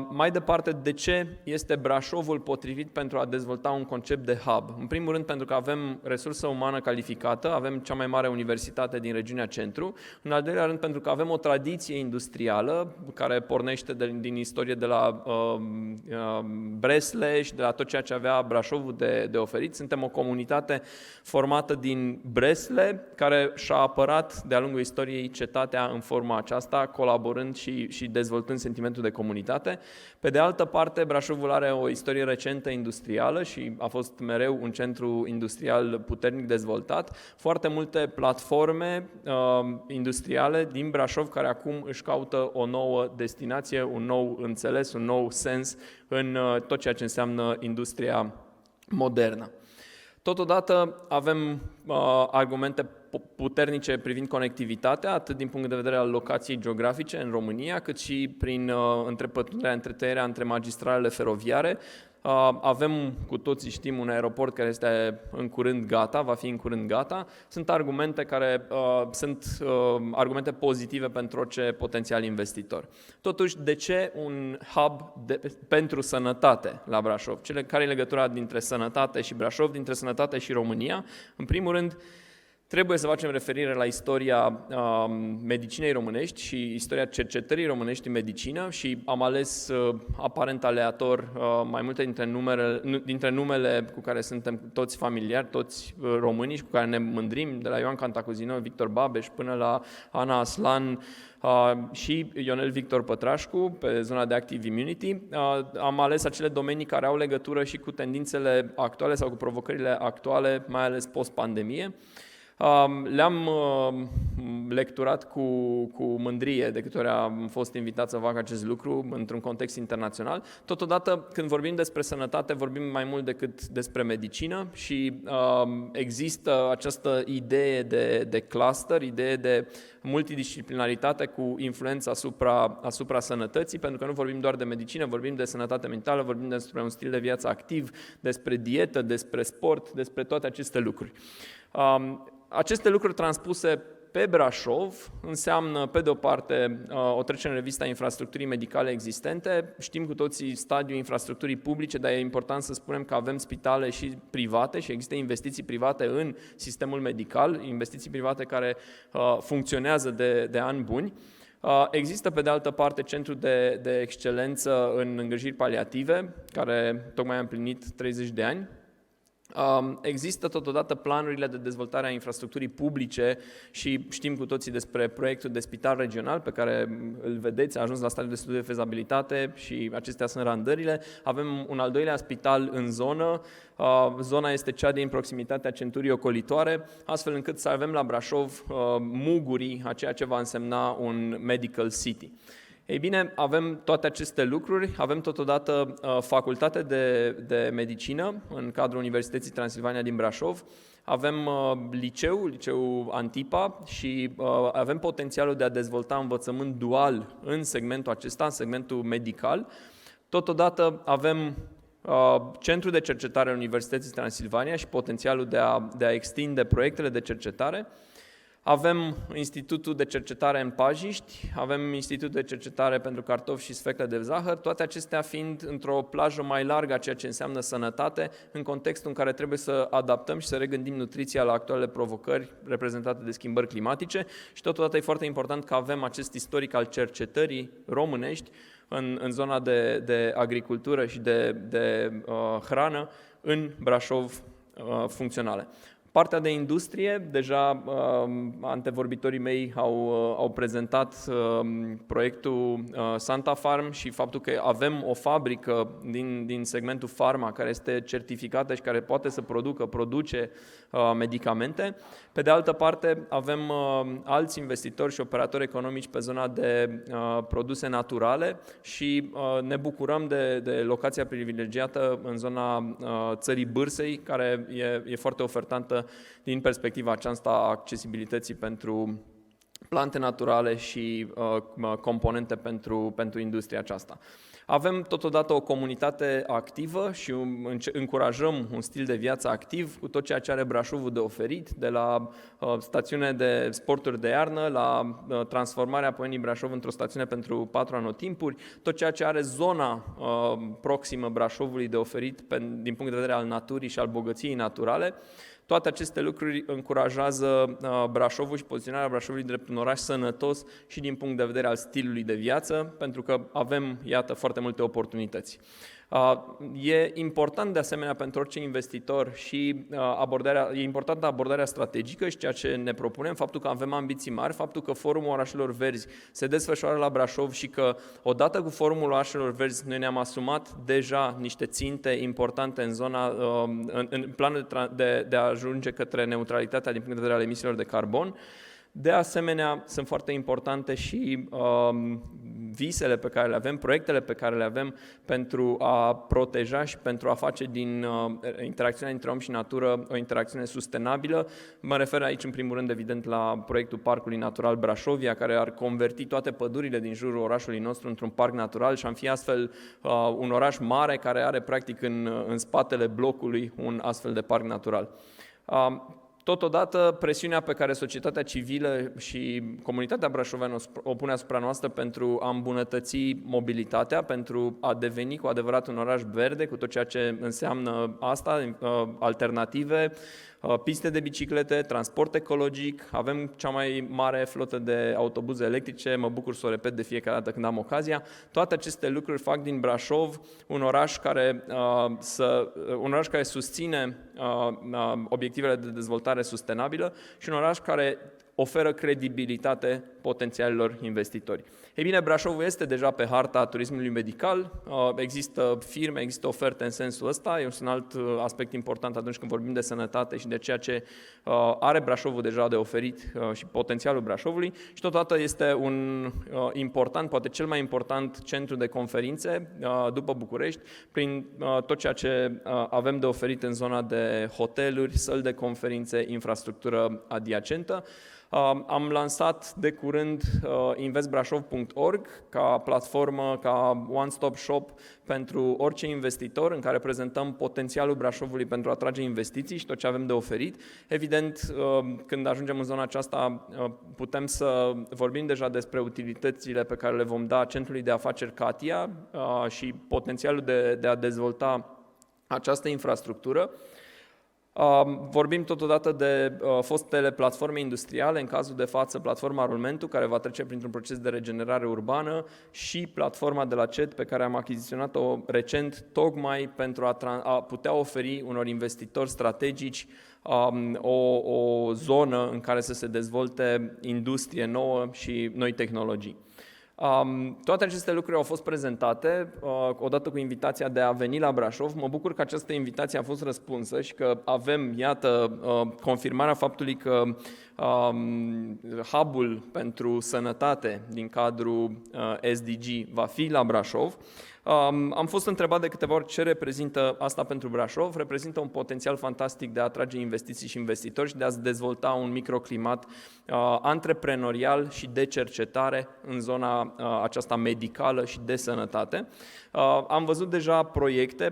Speaker 4: Mai departe, de ce este Brașovul potrivit pentru a dezvolta un concept de hub? În primul rând pentru că avem resursă umană calificată, avem cea mai mare universitate din regiunea centru, în al doilea rând pentru că avem o tradiție industrială care pornește din istorie de la Bresle și de la tot ceea ce avea Brașovul de oferit. Suntem o comunitate formată din Bresle, care și-a apărat de-a lungul istoriei cetatea în forma aceasta, colaborând și dezvoltând sentimentul de comunitate. competitivitate. Pe de altă parte, Brașovul are o istorie recentă industrială și a fost mereu un centru industrial puternic dezvoltat. Foarte multe platforme industriale din Brașov care acum își caută o nouă destinație, un nou înțeles, un nou sens în tot ceea ce înseamnă industria modernă. Totodată avem argumente puternice privind conectivitatea, atât din punct de vedere al locației geografice în România, cât și prin întrepătrunderea, întretăierea între magistralele feroviare. Avem, cu toții știm, un aeroport care este în curând gata, va fi în curând gata. Sunt argumente care sunt argumente pozitive pentru orice potențial investitor. Totuși, de ce un hub pentru sănătate la Brașov? Care e legătura dintre sănătate și Brașov, dintre sănătate și România? În primul rând, trebuie să facem referire la istoria medicinei românești și istoria cercetării românești în medicină și am ales aparent aleator mai multe dintre numele cu care suntem toți familiari, toți românii și cu care ne mândrim, de la Ioan Cantacuzino, Victor Babeș până la Ana Aslan și Ionel Victor Pătrașcu pe zona de Active Immunity. Am ales acele domenii care au legătură și cu tendințele actuale sau cu provocările actuale, mai ales post-pandemie. Le-am lecturat cu mândrie de câte ori am fost invitat să fac acest lucru într-un context internațional. Totodată, când vorbim despre sănătate, vorbim mai mult decât despre medicină și există această idee de cluster, idee de multidisciplinaritate cu influență asupra sănătății, pentru că nu vorbim doar de medicină, vorbim de sănătate mentală, vorbim despre un stil de viață activ, despre dietă, despre sport, despre toate aceste lucruri. Aceste lucruri transpuse pe Brașov înseamnă, pe de o parte, o trecere în revista infrastructurii medicale existente. Știm cu toții stadiul infrastructurii publice, dar e important să spunem că avem spitale și private și există investiții private în sistemul medical, investiții private care funcționează de ani buni. Există, pe de altă parte, centru de excelență în îngrijiri paliative, care tocmai a împlinit 30 de ani. Există totodată planurile de dezvoltare a infrastructurii publice și știm cu toții despre proiectul de spital regional pe care îl vedeți, a ajuns la stadiul de studiu de fezabilitate și acestea sunt randările. Avem un al doilea spital în zonă, zona este cea din proximitatea centurii ocolitoare, astfel încât să avem la Brașov mugurii a ceea ce va însemna un medical city. Ei bine, avem toate aceste lucruri, avem totodată facultate de medicină în cadrul Universității Transilvania din Brașov, avem liceul Antipa și avem potențialul de a dezvolta învățământ dual în segmentul acesta, în segmentul medical. Totodată avem Centrul de Cercetare al Universității Transilvania și potențialul de a extinde proiectele de cercetare. Avem Institutul de Cercetare în Pajiști, avem Institutul de Cercetare pentru cartofi și sfecle de zahăr, toate acestea fiind într-o plajă mai largă a ceea ce înseamnă sănătate, în contextul în care trebuie să adaptăm și să regândim nutriția la actualele provocări reprezentate de schimbări climatice și totodată e foarte important că avem acest istoric al cercetării românești în zona de agricultură și de hrană în Brașov funcționale. Partea de industrie, deja antevorbitorii mei au prezentat proiectul SantaPharm și faptul că avem o fabrică din segmentul pharma care este certificată și care poate să produce medicamente. Pe de altă parte, avem alți investitori și operatori economici pe zona de produse naturale și ne bucurăm de locația privilegiată în zona țării Bârsei, care e foarte ofertantă din perspectiva aceasta a accesibilității pentru plante naturale și componente pentru industria aceasta. Avem totodată o comunitate activă și încurajăm un stil de viață activ cu tot ceea ce are Brașovul de oferit, de la stațiune de sporturi de iarnă, la transformarea Poienii Brașov într-o stațiune pentru 4 anotimpuri, tot ceea ce are zona proximă Brașovului de oferit din punct de vedere al naturii și al bogăției naturale. Toate aceste lucruri încurajează Brașovul și poziționarea Brașovului drept un oraș sănătos și din punct de vedere al stilului de viață, pentru că avem, iată, foarte multe oportunități. E important de asemenea pentru orice investitor și e importantă abordarea strategică și ceea ce ne propunem, faptul că avem ambiții mari, faptul că Forumul Orașelor Verzi se desfășoară la Brașov și că odată cu Forumul Orașelor Verzi noi ne-am asumat deja niște ținte importante în zona, în planul de a ajunge către neutralitatea din punct de vedere al emisiilor de carbon. De asemenea, sunt foarte importante și visele pe care le avem, proiectele pe care le avem pentru a proteja și pentru a face din interacțiunea dintre om și natură o interacțiune sustenabilă. Mă refer aici, în primul rând, evident, la proiectul Parcului Natural Brașovia, care ar converti toate pădurile din jurul orașului nostru într-un parc natural și am fi astfel un oraș mare care are, practic, în spatele blocului un astfel de parc natural. Totodată, presiunea pe care societatea civilă și comunitatea brașoveană o pune asupra noastră pentru a îmbunătăți mobilitatea, pentru a deveni cu adevărat un oraș verde, cu tot ceea ce înseamnă asta, alternative, piste de biciclete, transport ecologic, avem cea mai mare flotă de autobuze electrice, mă bucur să o repet de fiecare dată când am ocazia. Toate aceste lucruri fac din Brașov un oraș care susține obiectivele de dezvoltare sustenabilă și un oraș care oferă credibilitate potențialilor investitori. Ei bine, Brașovul este deja pe harta turismului medical, există firme, există oferte în sensul ăsta, e un alt aspect important atunci când vorbim de sănătate și de ceea ce are Brașovul deja de oferit și potențialul Brașovului și totodată este un important, poate cel mai important centru de conferințe după București, prin tot ceea ce avem de oferit în zona de hoteluri, săli de conferințe, infrastructură adiacentă. Am lansat de curând investbrașov.org ca platformă, ca one-stop shop pentru orice investitor în care prezentăm potențialul Brașovului pentru a atrage investiții și tot ce avem de oferit. Evident, când ajungem în zona aceasta, putem să vorbim deja despre utilitățile pe care le vom da centrului de afaceri Katia și potențialul de a dezvolta această infrastructură. Vorbim totodată de fostele platforme industriale, în cazul de față platforma Rulmentu, care va trece printr-un proces de regenerare urbană și platforma de la CET, pe care am achiziționat-o recent, tocmai pentru a putea oferi unor investitori strategici o zonă în care să se dezvolte industrie nouă și noi tehnologii. Toate aceste lucruri au fost prezentate odată cu invitația de a veni la Brașov. Mă bucur că această invitație a fost răspunsă și că avem, iată, confirmarea faptului că hub-ul pentru sănătate din cadrul SDG va fi la Brașov. Am fost întrebat de câteva ori ce reprezintă asta pentru Brașov. Reprezintă un potențial fantastic de a atrage investiții și investitori și de a dezvolta un microclimat antreprenorial și de cercetare în zona aceasta medicală și de sănătate. Am văzut deja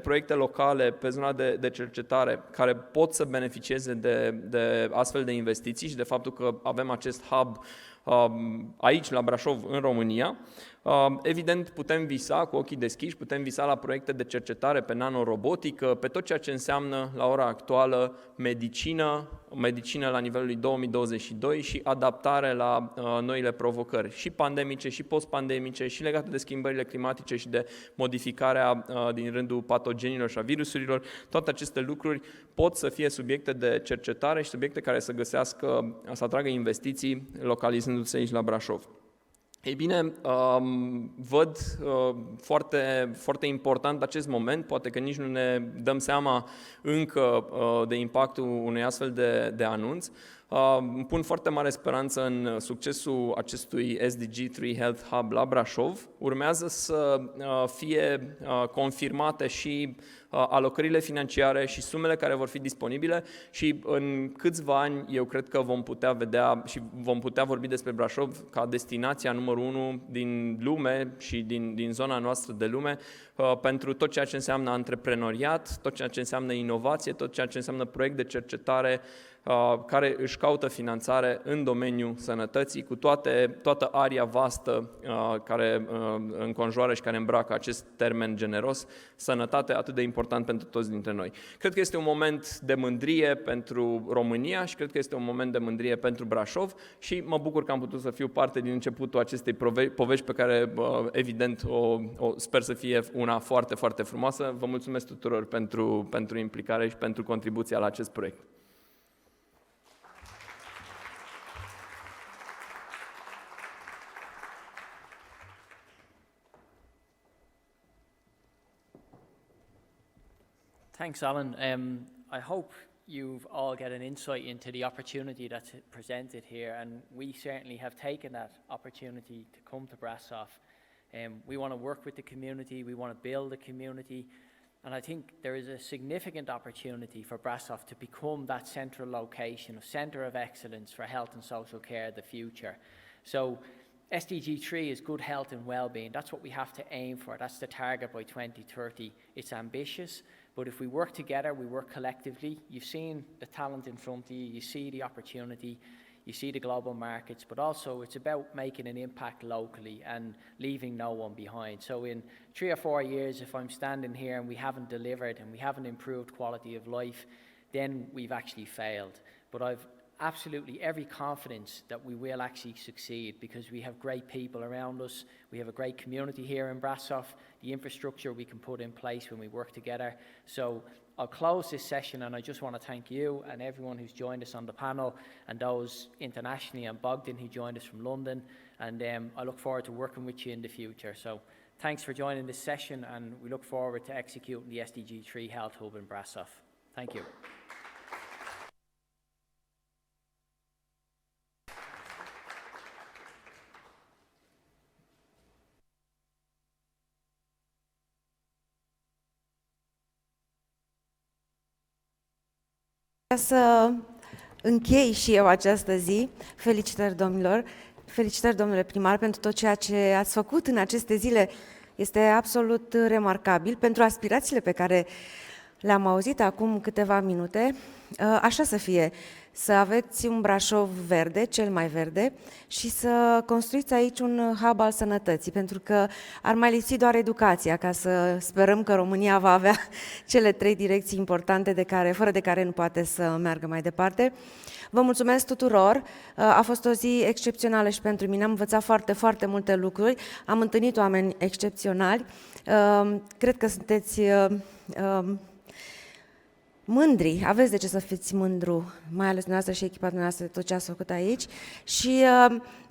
Speaker 4: proiecte locale pe zona de cercetare care pot să beneficieze de astfel de investiții și de faptul că avem acest hub aici, la Brașov, în România. Evident, putem visa cu ochii deschiși, putem visa la proiecte de cercetare pe nanorobotică, pe tot ceea ce înseamnă la ora actuală medicină la nivelul 2022 și adaptare la noile provocări, și pandemice, și post-pandemice, și legate de schimbările climatice și de modificarea din rândul patogenilor și a virusurilor. Toate aceste lucruri pot să fie subiecte de cercetare și subiecte care să atragă investiții localizându-se aici la Brașov. Ei bine, văd foarte, foarte important acest moment, poate că nici nu ne dăm seama încă de impactul unui astfel de anunț. Îmi pun foarte mare speranță în succesul acestui SDG Health Hub la Brașov. Urmează să fie confirmate și alocările financiare și sumele care vor fi disponibile și în câțiva ani eu cred că vom putea vedea și vom putea vorbi despre Brașov ca destinația numărul 1 din lume și din zona noastră de lume pentru tot ceea ce înseamnă antreprenoriat, tot ceea ce înseamnă inovație, tot ceea ce înseamnă proiect de cercetare care își caută finanțare în domeniul sănătății, cu toată aria vastă care înconjoară și care îmbracă acest termen generos, sănătate, atât de important pentru toți dintre noi. Cred că este un moment de mândrie pentru România și cred că este un moment de mândrie pentru Brașov și mă bucur că am putut să fiu parte din începutul acestei povești pe care, evident, o sper să fie una foarte, foarte frumoasă. Vă mulțumesc tuturor pentru implicare și pentru contribuția la acest proiect.
Speaker 2: Thanks, Alan. I hope you've all get an insight into the opportunity that's presented here, and we certainly have taken that opportunity to come to Brașov. We want to work with the community, we want to build a community, and I think there is a significant opportunity for Brașov to become that central location, a centre of excellence for health and social care in the future. So SDG 3 is good health and well-being. That's what we have to aim for. That's the target by 2030. It's ambitious, but if we work together, we work collectively. You've seen the talent in front of you, you see the opportunity, you see the global markets, but also it's about making an impact locally and leaving no one behind. So in 3 or 4 years, if I'm standing here and we haven't delivered and we haven't improved quality of life, then we've actually failed. But I've absolutely every confidence that we will actually succeed because we have great people around us, we have a great community here in Brașov, the infrastructure we can put in place when we work together. So I'll close this session and I just want to thank you and everyone who's joined us on the panel and those internationally and Bogdan who joined us from London, and I look forward to working with you in the future. So thanks for joining this session and we look forward to executing the SDG 3 Health Hub in Brașov. Thank you.
Speaker 1: Să închei și eu această zi. Felicitări, domnilor! Felicitări, domnule primar, pentru tot ceea ce ați făcut în aceste zile. Este absolut remarcabil pentru aspirațiile pe care le-am auzit acum câteva minute. Așa să fie, să aveți un Brașov verde, cel mai verde, și să construiți aici un hub al sănătății, pentru că ar mai lipsi doar educația, ca să sperăm că România va avea cele 3 direcții importante fără de care nu poate să meargă mai departe. Vă mulțumesc tuturor, a fost o zi excepțională și pentru mine, am învățat foarte, foarte multe lucruri, am întâlnit oameni excepționali, cred că sunteți mândri, aveți de ce să fiți mândru, mai ales dumneavoastră și echipa dumneavoastră de tot ce ați făcut aici. Și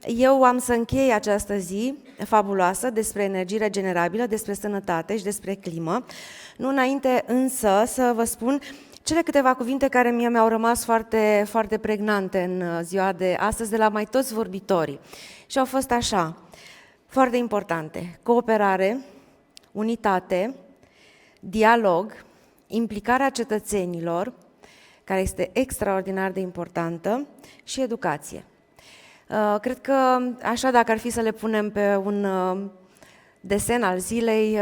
Speaker 1: eu am să închei această zi fabuloasă despre energie regenerabilă, despre sănătate și despre climă. Nu înainte însă să vă spun cele câteva cuvinte care mi-au rămas foarte, foarte pregnante în ziua de astăzi de la mai toți vorbitorii. Și au fost așa, foarte importante: cooperare, unitate, dialog, implicarea cetățenilor, care este extraordinar de importantă, și educație. Cred că, așa, dacă ar fi să le punem pe un desen al zilei,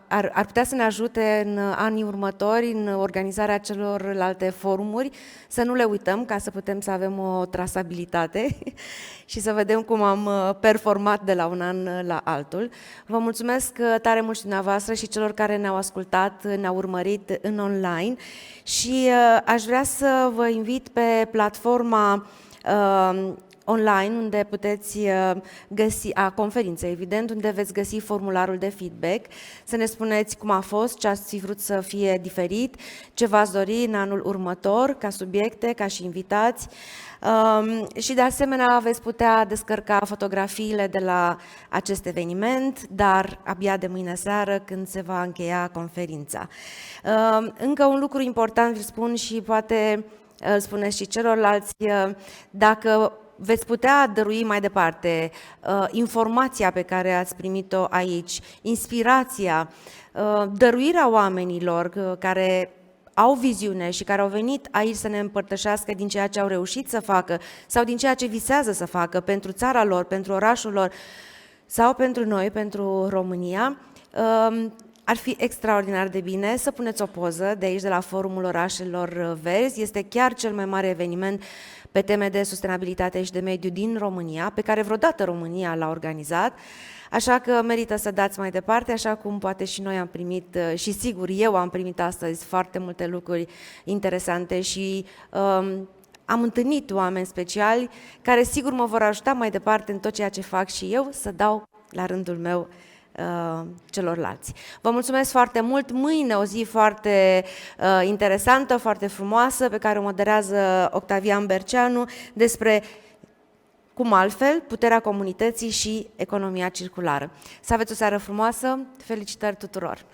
Speaker 1: ar putea să ne ajute în anii următori, în organizarea celorlalte forumuri, să nu le uităm, ca să putem să avem o trasabilitate și să vedem cum am performat de la un an la altul. Vă mulțumesc tare mult și dumneavoastră și celor care ne-au ascultat, ne-au urmărit în online și aș vrea să vă invit pe platforma online, unde puteți găsi, conferințe, evident, unde veți găsi formularul de feedback, să ne spuneți cum a fost, ce ați fi vrut să fie diferit, ce v-ați dori în anul următor, ca subiecte, ca și invitați. Și de asemenea veți putea descărca fotografiile de la acest eveniment, dar abia de mâine seară, când se va încheia conferința. Încă un lucru important, îl spun și poate îl spuneți și celorlalți, dacă veți putea dărui mai departe informația pe care ați primit-o aici, inspirația, dăruirea oamenilor care au viziune și care au venit aici să ne împărtășească din ceea ce au reușit să facă sau din ceea ce visează să facă pentru țara lor, pentru orașul lor sau pentru noi, pentru România. ar fi extraordinar de bine să puneți o poză de aici, de la Forumul Orașelor Verzi. Este chiar cel mai mare eveniment pe teme de sustenabilitate și de mediu din România, pe care vreodată România l-a organizat. Așa că merită să dați mai departe, așa cum poate și noi am primit, și sigur eu am primit astăzi foarte multe lucruri interesante și am întâlnit oameni speciali care sigur mă vor ajuta mai departe în tot ceea ce fac și eu să dau la rândul meu celorlalți. Vă mulțumesc foarte mult. Mâine o zi foarte interesantă, foarte frumoasă, pe care o moderează Octavian Berceanu, despre cum altfel, puterea comunității și economia circulară. Să aveți o seară frumoasă, felicitări tuturor!